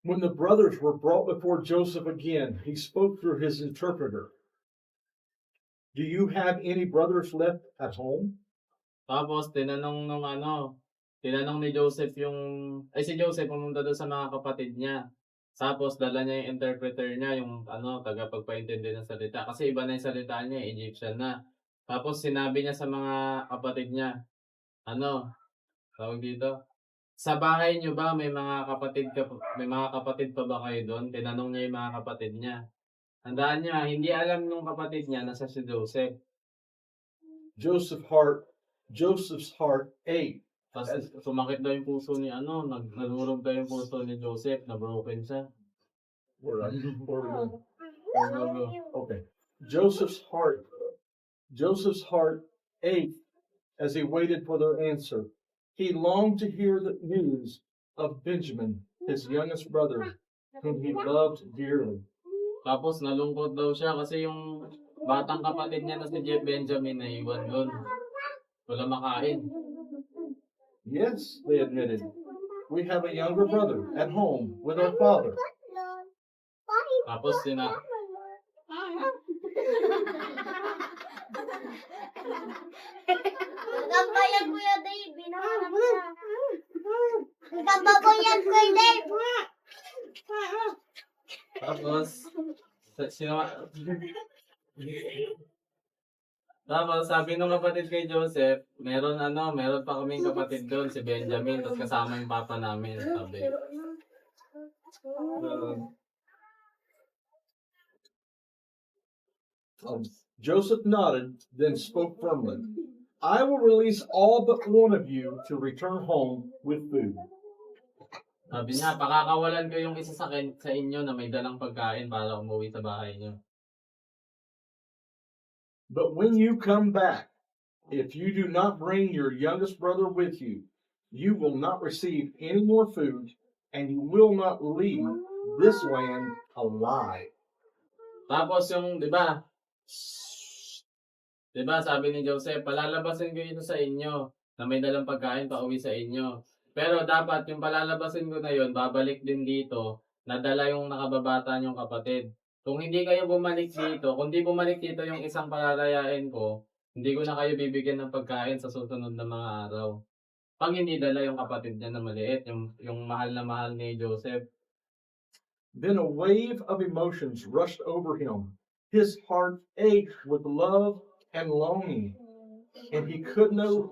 When the brothers were brought before Joseph again, he spoke through his interpreter. Do you have any brothers left at home? Tapos, tinanong ni Joseph si Joseph pumunta doon sa mga kapatid niya. Tapos, dala niya yung interpreter niya, yung tagapagpaintindi ng salita. Kasi iba na yung salita niya, Egyptian na. Tapos, sinabi niya sa mga kapatid niya, tawag dito, sa bahay niyo ba may mga kapatid pa ba kayo doon? Tinanong niya yung mga kapatid niya. Tandaan niya, hindi alam nung kapatid niya nasa si Joseph. Joseph's heart ached. Tapos sumakit daw yung puso ni nagurog daw yung puso ni Joseph, na broken siya. Okay. Joseph's heart ached as he waited for their answer. He longed to hear the news of Benjamin, his youngest brother, whom he loved dearly. Tapos nalungkot daw siya kasi yung batang kapatid niya na si Benjamin na iwan doon. Wala makain. Yes, they admitted. We have a younger brother at home with our father. Tapos Nagkambayan Kuya Dave, binahanap niya. Nagkambayan Kuya Dave. Tapos, tapos sabi ng kapatid kay Joseph, meron pa kaming kapatid doon, si Benjamin, tapos kasama yung papa namin, sabi. Joseph nodded, then spoke firmly. I will release all but one of you to return home with food. Sabi niya, pakakawalan ko yung isa sa inyo na may dalang pagkain para umuwi sa bahay niyo. But when you come back, if you do not bring your youngest brother with you, you will not receive any more food, and you will not leave this land alive. Tapos di ba, sabi ni Joseph, palalabasin ko ito sa inyo na may dalang pagkain pa uwi sa inyo. Pero dapat yung palalabasin ko na yun, babalik din dito, nadala yung nakababata niyong kapatid. Kung hindi kayo bumalik dito, kung di bumalik dito yung isang palalayain ko, hindi ko na kayo bibigyan ng pagkain sa susunod na mga araw. Pag hindi dala yung kapatid niya na maliit, yung mahal na mahal ni Joseph. Then a wave of emotions rushed over him. His heart ached with love and longing, and he could no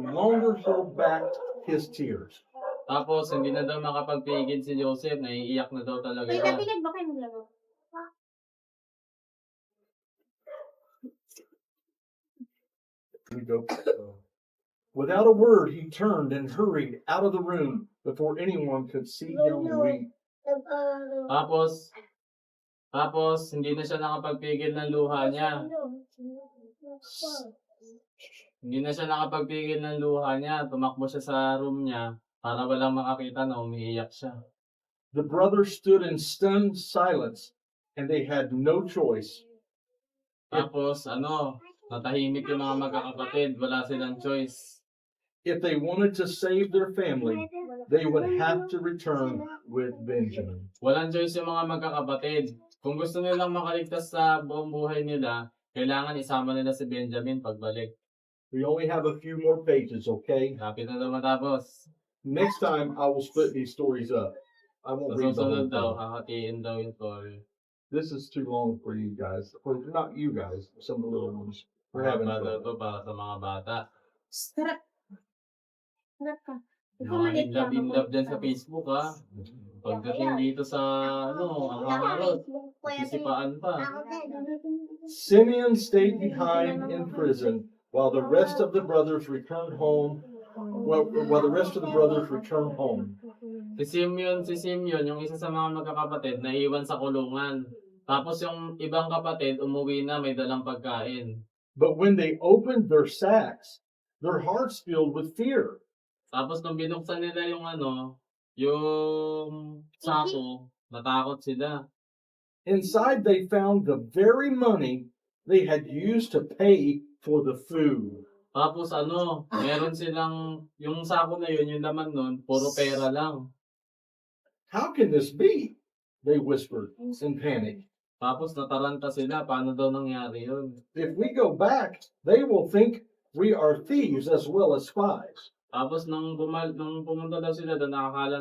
longer hold back his tears. Tapos, hindi na daw makapagpigil si Joseph, naiiyak na daw talaga May siya. napinig ba kayo maglaro? We go. Without a word, he turned and hurried out of the room before anyone could see him weep. Tapos, hindi na siya nakapagpigil ng luha niya. Hindi na siya nakapagpigil ng luha niya. Tumakbo siya sa room niya para walang makakita na umiiyak siya. The brothers stood in stunned silence, and they had no choice. Tapos, natahimik yung mga magkakapatid. Wala silang choice. If they wanted to save their family, they would have to return with Benjamin. Walang choice yung mga magkakapatid. Kung gusto nilang makaligtas sa buong buhay nila, kailangan isama nila si Benjamin pagbalik. We only have a few more pages, okay? Kapit na daw matapos. Next time, I will split these stories up. I Sa won't read the whole susunod daw, thing. hakatiin daw yung story. This is too long for you guys. Or not you guys, some of the little ones. We're having Bata fun. to para sa mga bata. Sarap. Sarap ka. Ikaw Mga maliit lang. inlove dyan sa Facebook, ha? Pagdating dito sa, ang harot, isipaan pa. Simeon stayed behind in prison while the rest of the brothers returned home. While the rest of the brothers returned home. Si Simeon, yung isa sa mga magkakapatid, naiwan sa kulungan. Tapos yung ibang kapatid, umuwi na, may dalang pagkain. But when they opened their sacks, their hearts filled with fear. Tapos nung binuksan nila yung sako, natakot sila. Inside, they found the very money they had used to pay for the food. Tapos meron silang, yung sako na yun, yung laman nun, puro pera lang. How can this be? They whispered in panic. Tapos nataranta sila, paano daw nangyari yun? If we go back, they will think we are thieves as well as spies. Tapos nung pumunta daw sila doon, akala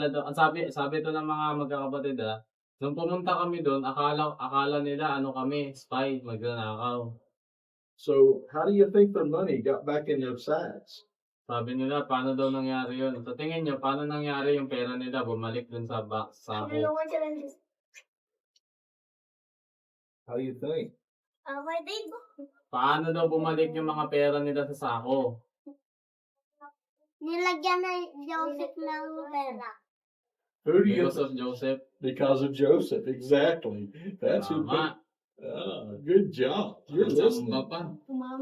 daw, sabi to ng mga magkakapatid nung pumunta kami doon, akala nila kami, spy, magnanakaw. So how do you think their money got back in their sacks? Sabi nila, paano daw nangyari yun? Sa tingin nyo, paano nangyari yung pera nila bumalik dun sa sako? How do you think? Paano daw bumalik yung mga pera nila sa sako? Nilagyan na Joseph ng pera. Who do you? Because of Joseph. Because of Joseph, exactly. That's who. Tama. Good job. You're listening. Tama pa.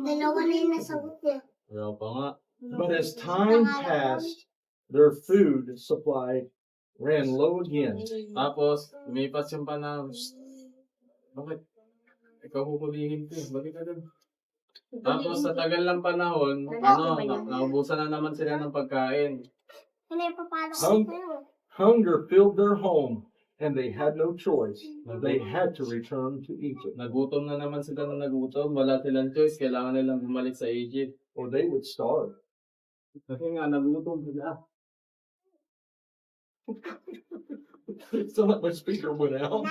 Dalawa na yung nasagot niya. Wala pa nga. But as time passed, their food supply ran low again. Tapos, lumipas yung panahon. Bakit? Ikaw huhulihin ko. Bakit ka doon? Tapos, sa tagal ng panahon, naubusan na naman sila ng pagkain. Ano yung papalo Hung- ko? Hunger filled their home, and they had no choice. They had to return to Egypt, Nagutom na naman sila na nagutom. Wala silang choice. Kailangan nilang bumalik sa Egypt. or they would starve. Kasi nga, nagutom sila. It's not like my speaker went out.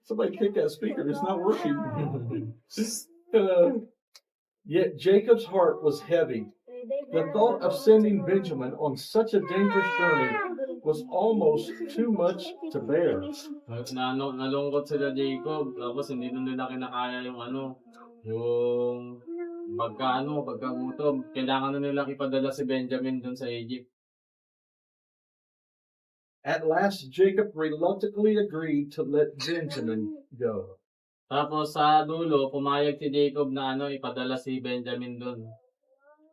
Somebody kick that speaker. It's not working. Yet Jacob's heart was heavy. The thought of sending Benjamin on such a dangerous journey was almost too much to bear. Nalungkot sila Jacob. Tapos hindi na nila kinakaya yung pagkagutom. Kailangan na nila ipadala si Benjamin dun sa Egypt. At last, Jacob reluctantly agreed to let Benjamin go. Tapos sa dulo, pumayag si Jacob na ipadala si Benjamin dun.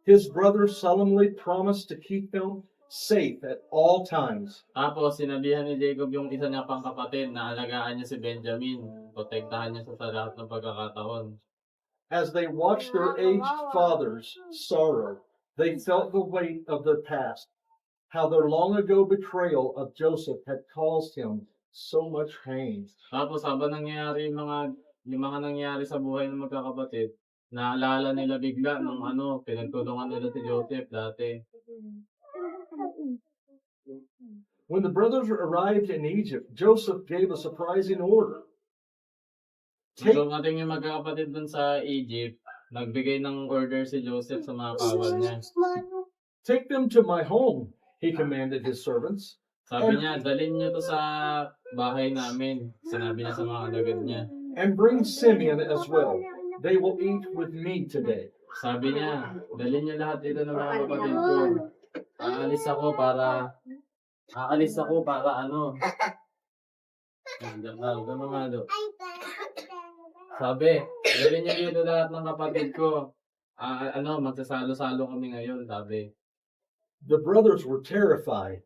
His brothers solemnly promised to keep him safe at all times. Tapos sinabihan ni Jacob yung isa niya pang kapatid na alagaan niya si Benjamin. Protektahan niya sa lahat ng pagkakataon. As they watched their aged father's sorrow, they felt the weight of their past, how their long ago betrayal of Joseph had caused him so much pain. Tapos habang nangyayari yung mga nangyayari sa buhay ng magkakapatid, naalala nila bigla nung pinagtulungan nila si Joseph dati. When the brothers arrived in Egypt, Joseph gave a surprising order. Nung ating yung magkakapatid dun sa Egypt, nagbigay ng order si Joseph sa mga kawal niya. Take them to my home, he commanded his servants. Sabi niya, dalhin niyo to sa bahay namin. Sinabi niya sa mga alagad niya. And bring Simeon as well. They will eat with me today. Sabi niya, dalhin niyo lahat dito ng mga kapatid ko. Aalis ako para ano. Gano'n nga do. Sabi, dalhin niyo dito lahat ng kapatid ko. Magsasalo-salo kami ngayon, sabi. The brothers were terrified.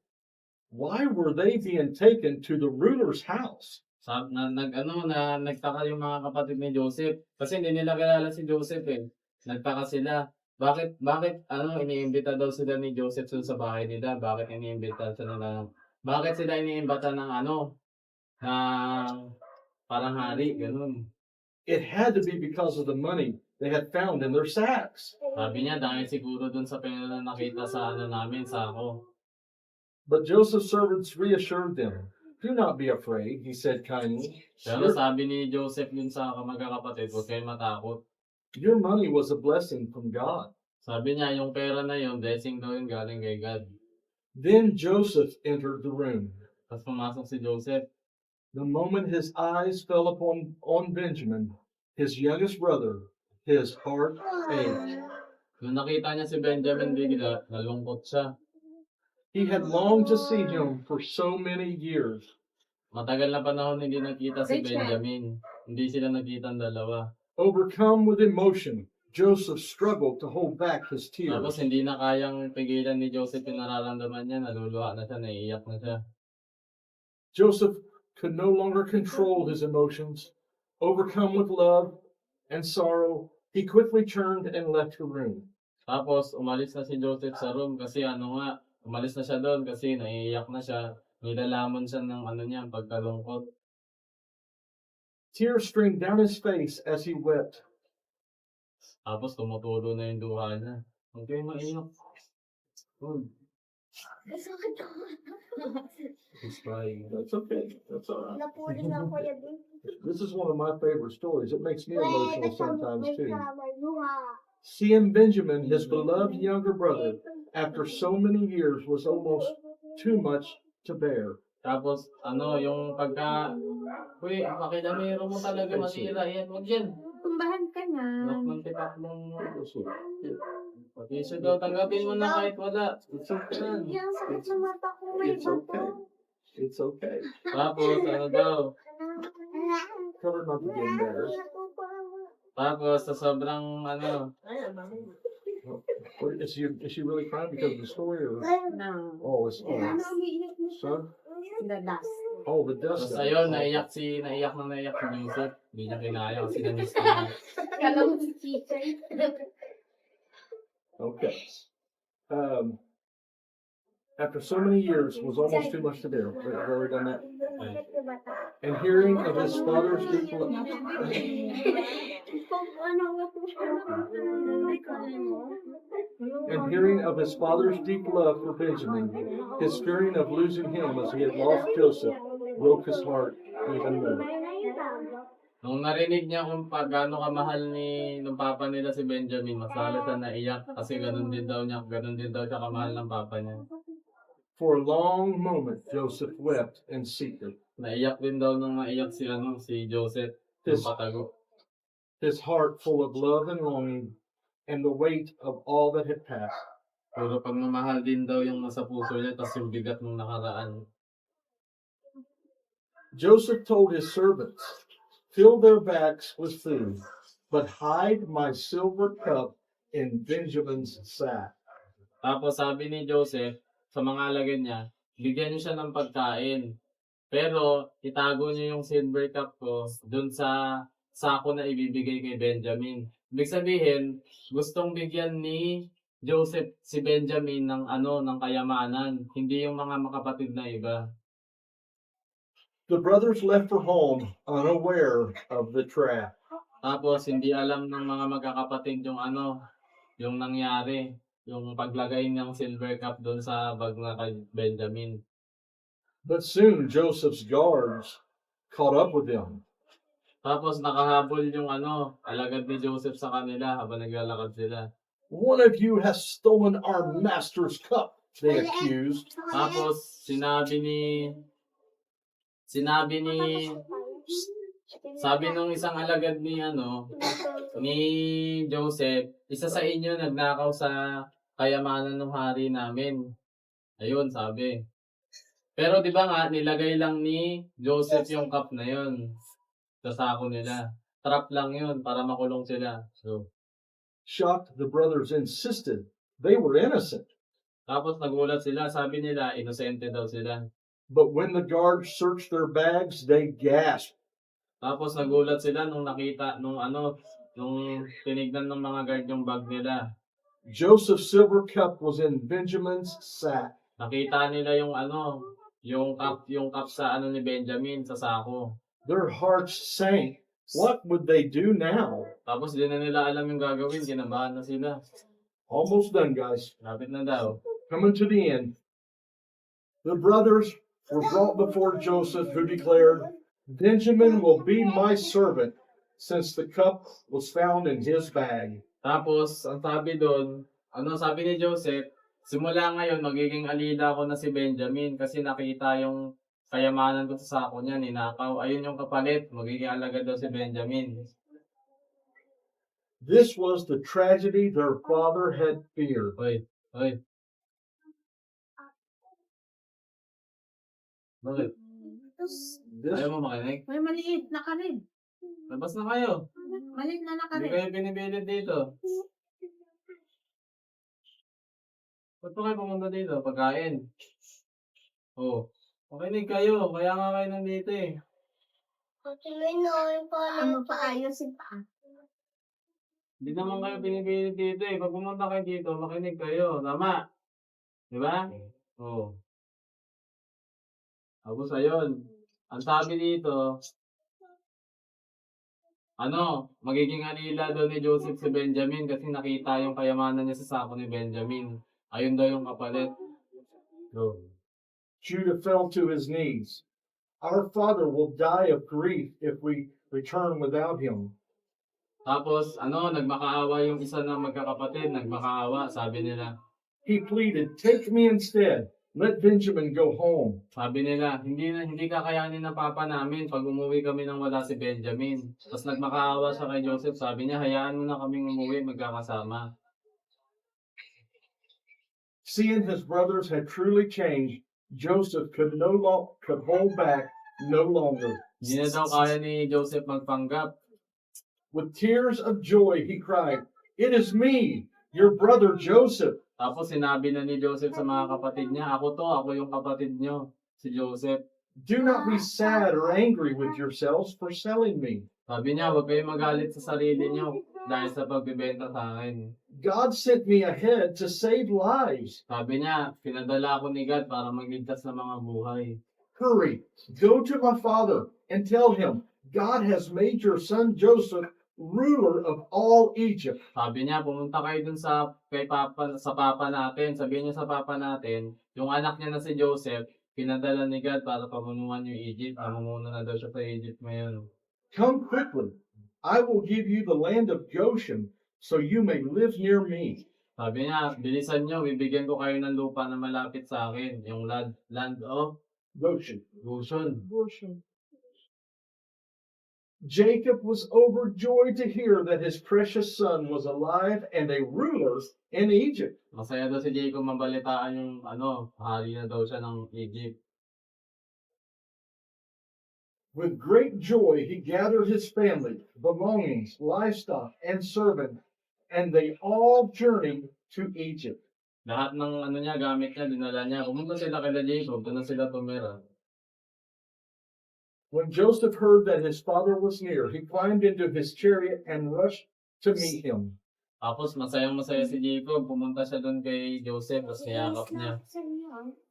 Why were they being taken to the ruler's house? Nagtaka yung mga kapatid ni Joseph. Kasi hindi nila kilala si Joseph eh. Nagtaka sila. Bakit iniimbita daw sila ni Joseph sa bahay nila? Bakit sila iniimbita ng parang hari, ganun. It had to be because of the money they had found in their sacks. Sabi niya, dahil siguro dun sa pera na nakita sa sako. But Joseph's servants reassured them. Do not be afraid, he said kindly. Pero sabi ni Joseph yun sa magkakapatid, huwag kayong matakot. Your money was a blessing from God. Sabi niya, yung pera na yun, blessing daw yun galing kay God. Then Joseph entered the room. Tapos pumasok si Joseph. The moment his eyes fell on Benjamin, his youngest brother, his heart ached. Nung nakita niya si Benjamin bigla, nalungkot siya. He had longed to see him for so many years. Matagal na panahon hindi nakita si Benjamin. Hindi sila nakita ang dalawa. Overcome with emotion, Joseph struggled to hold back his tears. Tapos hindi na kayang pigilan ni Joseph yung nararamdaman niya. Naluluha na siya, naiiyak na siya. Joseph could no longer control his emotions. Overcome with love and sorrow, he quickly turned and left the room. Tapos umalis na si Joseph sa room kasi umalis na siya doon kasi naiiyak na siya. Nilalamon siya ng pagkalungkot. Tears streamed down his face as he wept. Tapos tumutulo na yung luha niya. Huwag kayong maiyak. He's crying. That's okay. That's all right. Napuri na ako yan. This is one of my favorite stories. It makes me emotional sometimes too. Seeing Benjamin, his beloved younger brother, after so many years was almost too much to bear. Tapos, yung uy, makidamero mo talaga masira yan. Huwag yan. Tumbahan ka na. Nakmantipak mong Pag-iso daw, tanggapin mo na kahit wala. It's okay. Yan, sakit na mata ko. May It's okay. It's okay. Tapos, daw. Tell her not to get embarrassed. Tapos, sa sobrang, Is she really crying because of the story or? No. Oh, it's son. The dust. Oh, the dust. Tapos ayun, naiyak si Joseph. Hindi niya kinaya kasi na-miss niya. Kalaw si teacher. Okay. After so many years was almost too much to bear. We've already done that. And hearing of his father's deep love. And hearing of his father's deep love for Benjamin, his fearing of losing him as he had lost Joseph broke his heart even more. Nung narinig niya kung gaano kamahal ng papa nila si Benjamin, mas lalo siya naiyak kasi ganun din daw siya kamahal ng papa niya. For a long moment, Joseph wept in secret. Naiyak din daw nung naiyak si Joseph, yung patago. His heart full of love and longing and the weight of all that had passed. Pero pagmamahal din daw yung nasa puso niya, tas yung bigat ng nakaraan. Joseph told his servants, fill their bags with food, but hide my silver cup in Benjamin's sack. Tapos sabi ni Joseph, sa mga alagad niya, bigyan niyo siya ng pagkain. Pero itago niyo yung silver cup ko dun sa sako na ibibigay kay Benjamin. Ibig sabihin, gustong bigyan ni Joseph si Benjamin ng kayamanan, hindi yung mga makapatid na iba. The brothers left for home unaware of the trap. Tapos hindi alam ng mga magkakapatid yung nangyari, yung paglagay ng silver cup doon sa bag na kay Benjamin. But soon Joseph's guards caught up with them. Tapos nakahabol yung alagad ni Joseph sa kanila habang naglalakad sila. One of you has stolen our master's cup, they accused. Tapos sinabi ni Sabi nung isang alagad ni Joseph, isa sa inyo nagnakaw sa kayamanan ng hari namin. Ayun, sabi. Pero di ba nga, nilagay lang ni Joseph yung cup na yun sa sako nila. Trap lang yun para makulong sila. So, Shocked, the brothers insisted they were innocent. tapos nagulat sila, sabi nila, inosente daw sila. But when the guards searched their bags, they gasped. Tapos nagulat sila nung nakita, nung tinignan ng mga guard yung bag nila. Joseph's silver cup was in Benjamin's sack. Nakita nila yung cup sa ni Benjamin sa sako. Their hearts sank. What would they do now? Tapos di na nila alam yung gagawin, kinabahan na sila. Almost done, guys. Lapit na daw. Coming to the end. The brothers were brought before Joseph, who declared, Benjamin will be my servant, since the cup was found in his bag. Tapos, ang sabi doon, sabi ni Joseph, simula ngayon, magiging alila ko na si Benjamin kasi nakita yung kayamanan ko sa sako niya, ninakaw. Ayun yung kapalit, magiging alagad daw si Benjamin. This was the tragedy their father had feared. Hoy. Bakit? This, Ayaw mo makinig? May maliit na kanin. Labas na kayo. Maliit na Hindi kanin. kayo pinipilit dito. Ba't pa kayo pumunta dito? Pagkain. Oh. Makinig kayo. Kaya nga kayo nandito eh. Ano pa ayusin pa? Hindi naman kayo pinipilit dito eh. Pag pumunta kayo dito, makinig kayo. Tama. Di ba? Oo. Tapos ayun. Ang sabi dito, magiging alila daw ni Joseph si Benjamin kasi nakita yung kayamanan niya sa sako ni Benjamin. Ayun daw yung kapalit. So, Judah fell to his knees. Our father will die of grief if we return without him. tapos, nagmakaawa yung isa na magkakapatid. Nagmakaawa, sabi nila. He pleaded, Take me instead. Let Benjamin go home. Sabi nila, hindi kakayanin ng papa namin pag umuwi kami nang wala si Benjamin. Tapos nagmakaawa siya kay Joseph. Sabi niya, hayaan mo na kaming umuwi, magkakasama. Seeing his brothers had truly changed, Joseph could hold back no longer. Hindi na daw kaya ni Joseph magpanggap. With tears of joy, he cried, It is me, your brother Joseph. Tapos sinabi na ni Joseph sa mga kapatid niya, ako yung kapatid niyo, si Joseph. Do not be sad or angry with yourselves for selling me. Sabi niya, huwag kayong magalit sa sarili niyo dahil sa pagbibenta sa akin. God sent me ahead to save lives. Sabi niya, pinadala ako ni God para magligtas ng mga buhay. Hurry, go to my father and tell him, God has made your son Joseph ruler of all Egypt. Sabi niya, pumunta kayo dun sa papa natin. Sabihin niyo sa papa natin, yung anak niya na si Joseph, pinadala ni God para pamunuan yung Egypt. Mamumuno na daw siya sa Egypt ngayon. Come quickly. I will give you the land of Goshen, so you may live near me. Sabi niya, bilisan niyo, bibigyan ko kayo ng lupa na malapit sa akin. Yung land of Goshen. Goshen. Jacob was overjoyed to hear that his precious son was alive and a ruler in Egypt. Masaya daw si Jacob mabalitaan yung hari na daw siya ng Egypt. With great joy, he gathered his family, belongings, livestock, and servant, and they all journeyed to Egypt. Lahat ng gamit niya, dinala niya. Pumunta sila kay Jacob, doon na sila tumira. When Joseph heard that his father was near, he climbed into his chariot and rushed to meet him. Tapos masayang-masaya si Jacob, pumunta siya doon kay Joseph, tapos niyakap niya.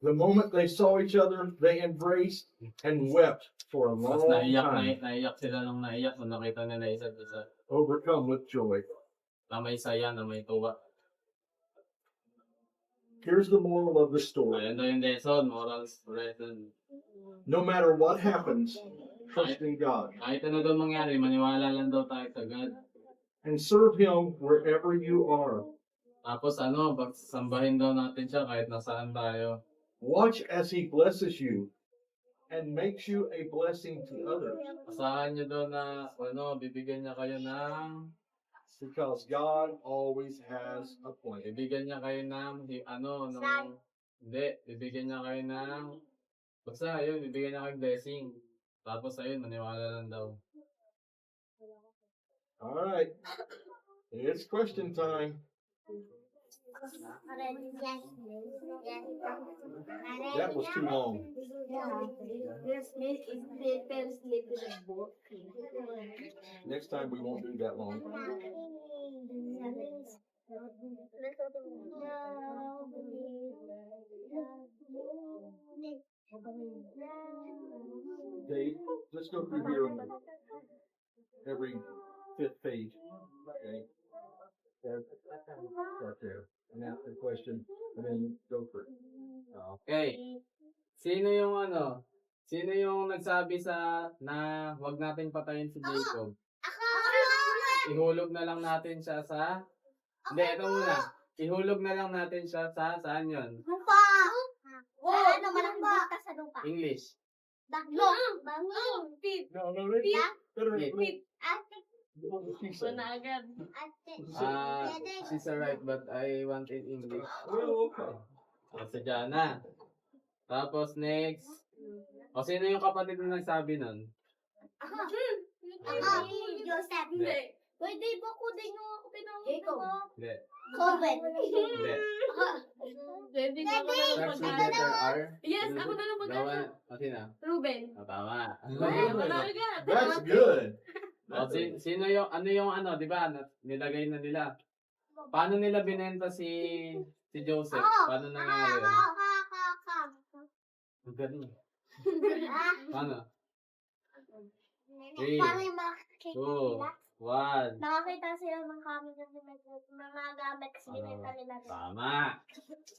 The moment they saw each other, they embraced and wept for a Tapos long naiyak time, sila nung naiyak nung nakita nila isa't isa. overcome with joy. Na may saya, na may tuwa. Here's the moral of the story. Ayan daw yung lesson, moral lesson. No matter what happens, trust in God Kahit ano daw mangyari, maniwala lang daw tayo sa God. and serve Him wherever you are. Tapos sambahin daw natin siya kahit nasaan tayo. Watch as He blesses you and makes you a blessing to others. Asahan nyo doon na, bibigyan niya kayo ng, Because God always has a plan. bibigyan niya kayo ng, hindi, bibigyan niya kayo ng, basta, ayun, bibigyan niya kayo ng blessing. Tapos, ayun, maniwala lang daw. All right. It's question time. That was too long. Next time we won't do that long. Okay, let's go through here on every fifth page. Okay. Start there. And ask the question, and then go for it. Okay. Sino yung nagsabi na wag nating patayin si Jacob? Ihulog na lang natin siya sa, hindi, ito muna. Ihulog na lang natin siya sa, saan yun? English. No, ready? Pit. What did she say? Wala agad. She's alright, but I want it English. Well, okay. Sadya na. Tapos next. O sino yung kapatid na nagsabi nun? Hindi. Pwede ba ko din yung pinanggit Jacob. mo? Hindi. Hindi. Hindi. Pwede ba ako Starts with mag- letter R. Yes, ako na lang mag-ano. O sino? Ruben. Tama. Wala agad. That's good. O, sino yung, di ba, nilagay na nila. Paano nila binenta si Joseph? Paano nangyari yun? Ang galing. Paano? 3, 2, 1. Nakakita sila ng kami kasi mga gamit kasi binenta nila. Tama.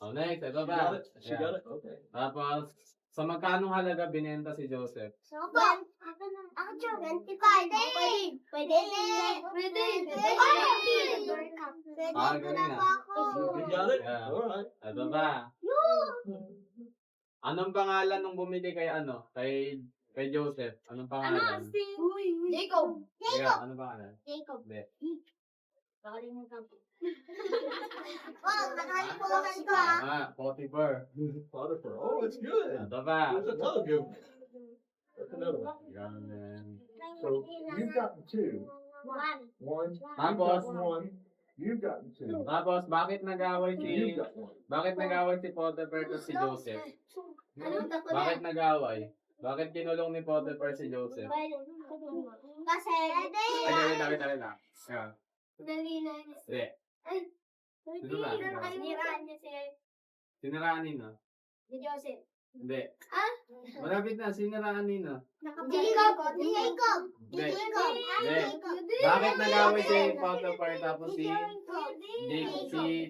O, next, ito She ba? got it? She got it? Okay. Tapos, sa magkanong halaga binenta si Joseph? So, ako 25. Pwede. Galing You got it? Yeah. All right. Ito ba? Anong pangalan nung bumili kay kay Joseph? Anong pangalan? Jacob. Yeah, anong pangalan? Jacob. Hindi. Nakalimutan ko. Nakalimutan ko. Tama, Potiphar. Potiphar. Oh, it's good. Ito ba? That's a ton of good. That's another one. Ganun. So you've gotten two. One. You've Tapos, gotten one. You've gotten two. tapos bakit nag-away You've si got one. Potiphar at si Joseph? Bakit Bakit nag-away? Bakit kinulong ni Potiphar si Joseph? Kasi, Ay, dali lang. Yeah. dali na. Hindi. Sino ba? Siniraan niya Siniraan nino? si Joseph. Hindi. Malapit na, siniraan nino? Jacob. Hindi. Bakit nag-away si Potiphar tapos si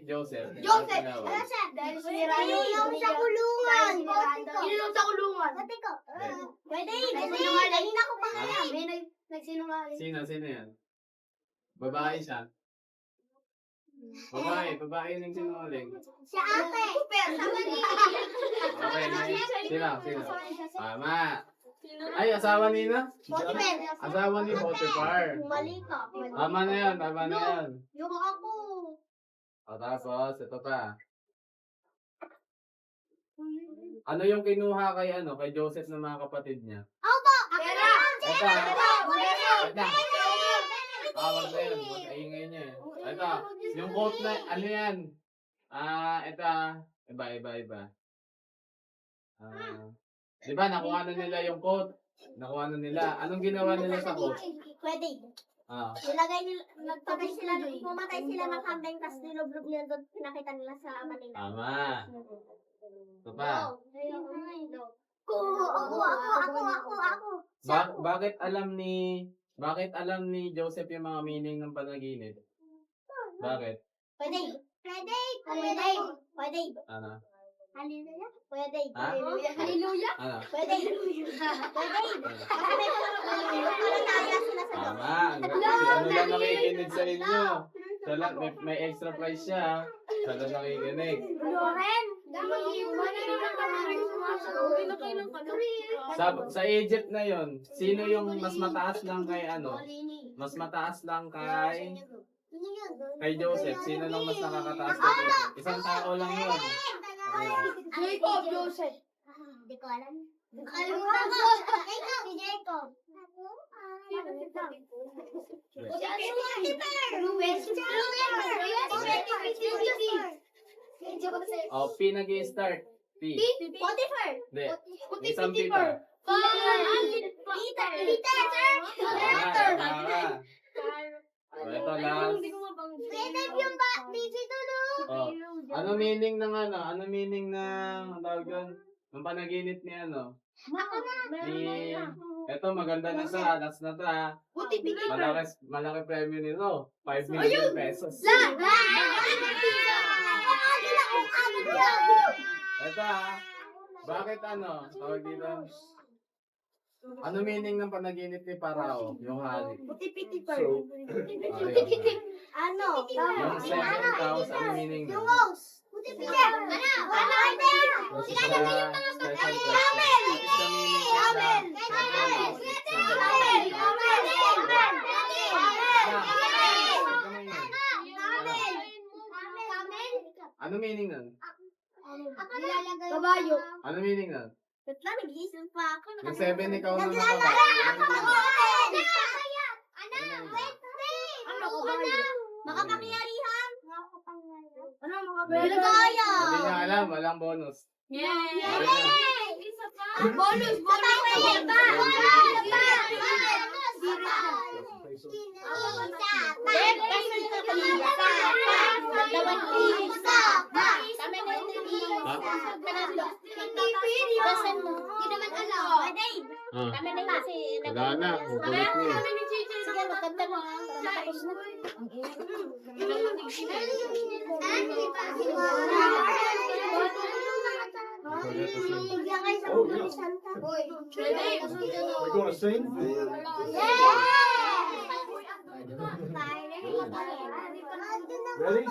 Joseph? Joseph. Bakit nag-away? Dahil siniraan niya sa kulungan. Inilong sa kulungan. Pwede. Kanina ko pa kaya. May nagsinungaling. Sino yan? Babae siya. Babae ng sinungaling. Siya ate. Super. Okay, sino? Tama. Ay, asawa nino? Asawa ni Potiphar. Mali ka. Tama na yan. Yung ako. O tapos, ito pa. Ano yung kinuha kay Joseph ng mga kapatid niya? Pera. Ito. Wag na yun. Wag ayingay niya eh. Ito. Yung coat na, ano yan? Ito. Iba. Diba, nakuha na nila yung coat. Anong ginawa nila sa coat? Pwede. Nilagay nila, pumatay sila ng kambing, tapos nilublob nila doon, pinakita nila sa Manila. Tama. Ito pa. Ako. Bakit alam ni Joseph yung mga meaning ng panaginip? Bakit? Pwede. Ano? Hallelujah. Pwede. Ha? Hallelujah. Ano? Pwede. Kasi may palataya sila sa Tama. Si ano lang nakikinig sa inyo. May extra prize siya. Siya lang nakikinig. Loren. Sa Egypt na yon, sino yung mas mataas lang kay ano? Mas mataas lang kay Joseph. Sino lang mas nakakataas kay Joseph? Isang tao lang yun. Jacob, Joseph. Hindi ko alam. Nakalimutan ko. Si Jacob. O, P nag-i-start. P. Potiphar. Hindi. Isang P pa. Peter. Tama. O, ito last. Peter yung baby tulog. O, ano meaning ng ano? Ano meaning ng, ang tawag yun? Ng panaginip ni ano? Ni, ito maganda na sa, last na ta. Malaki premyo nito. 5 million pesos. Ito bakit ano? Tawag dito. Ano meaning ng panaginip ni Parao? Yung hari. So, Ano? Yung second house, ano meaning nun? Rose. Peter. Special question. What is the meaning of the Ano meaning nun? Kabayo. Ano meaning nun? Tatla, nag-iisip pa ako. Yung 7 ikaw na Naglalaro nakaba. Ano kabayo? Makapangyarihan. Ano Hindi niya alam, walang bonus. Bonus! Ah, wala na, kukulit niyo. Sige, magkanta mo. Tapos na. we're going to sing? Ready?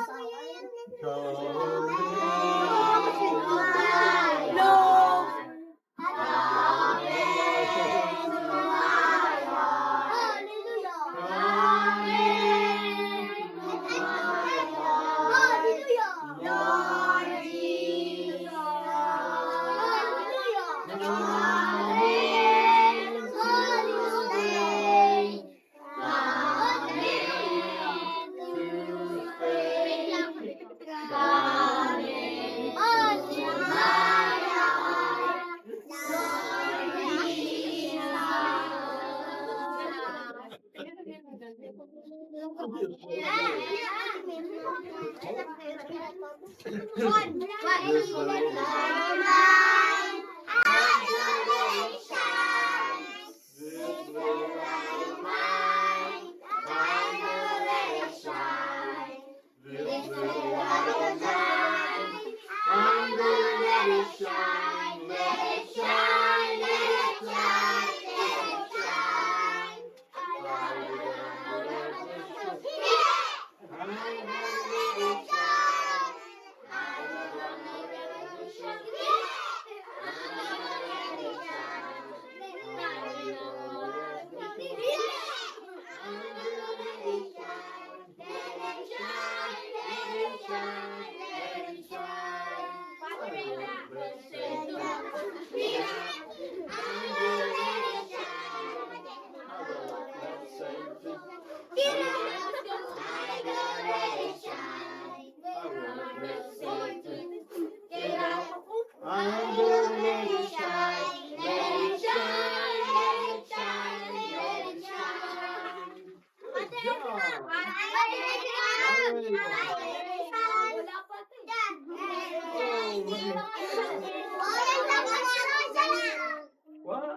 What?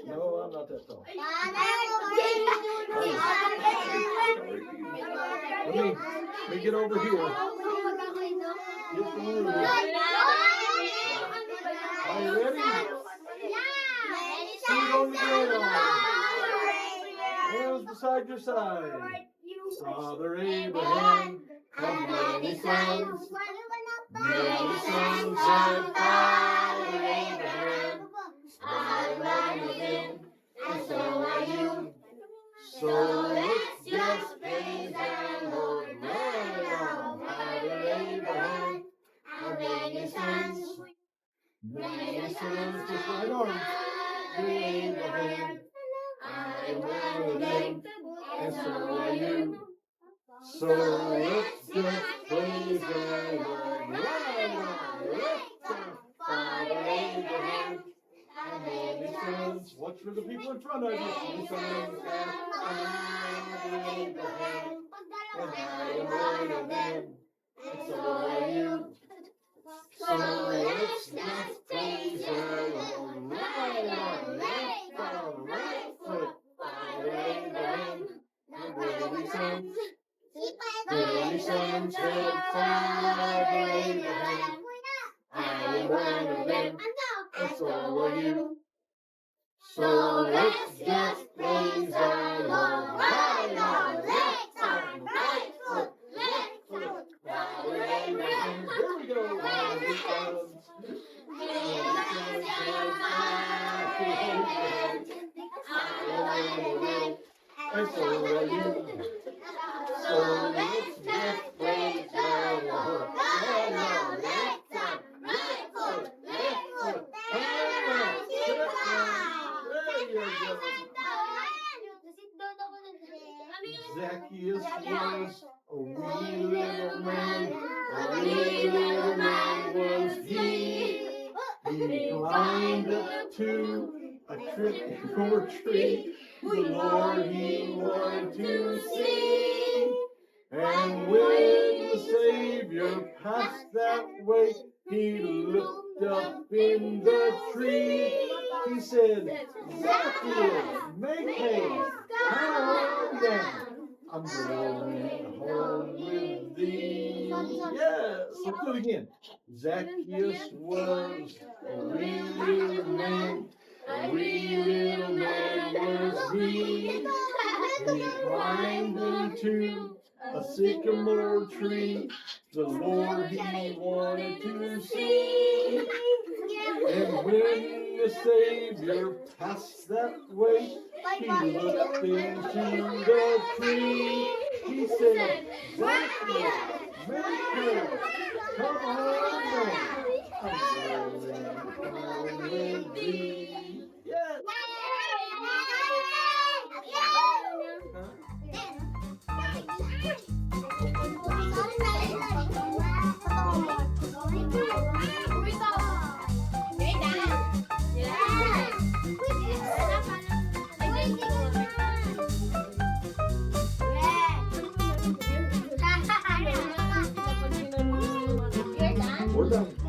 No, I'm not that tall. Let me get over here. Get the room. Are you ready? Feet on the ground. Hands beside your side. Father Abraham, come many sons, Many sons of Father Abraham. I'm one of them, and so are you. So let's just praise the Lord, now, Father Abraham. How many sons? Many sons to Father Abraham. I'm one of them, and so are you. So let's just praise the Lord, now, Father Abraham. How many sons? Watch for the people in front of you. Many sons of Father Abraham. And I'm one of them, and so are you. So let's just praise the Lord, right on, right foot, Father Abraham. Now many sons of Father Abraham. I am one of them, and so are you. So let's just praise the Lord, right on, right foot, Father Abraham. There we go. And so are you. So let's just praise the Lord. Right on, left foot, Zacchaeus was a wee little man, a wee little man was he. He climbed up to a sycamore tree. The Lord he wanted to see. And when the Savior passed that way, he looked up in the tree. He said, Zacchaeus, make haste, come on down. I'm going home with thee. Yes, let's do it again. Zacchaeus was a wee little man. A wee little man was he. He climbed into a sycamore tree. The Lord he wanted to see. And when the Savior passed that way, he looked into the tree. He said, Zacchaeus, make haste, come on down. I'm going home with thee. Yes. We're done.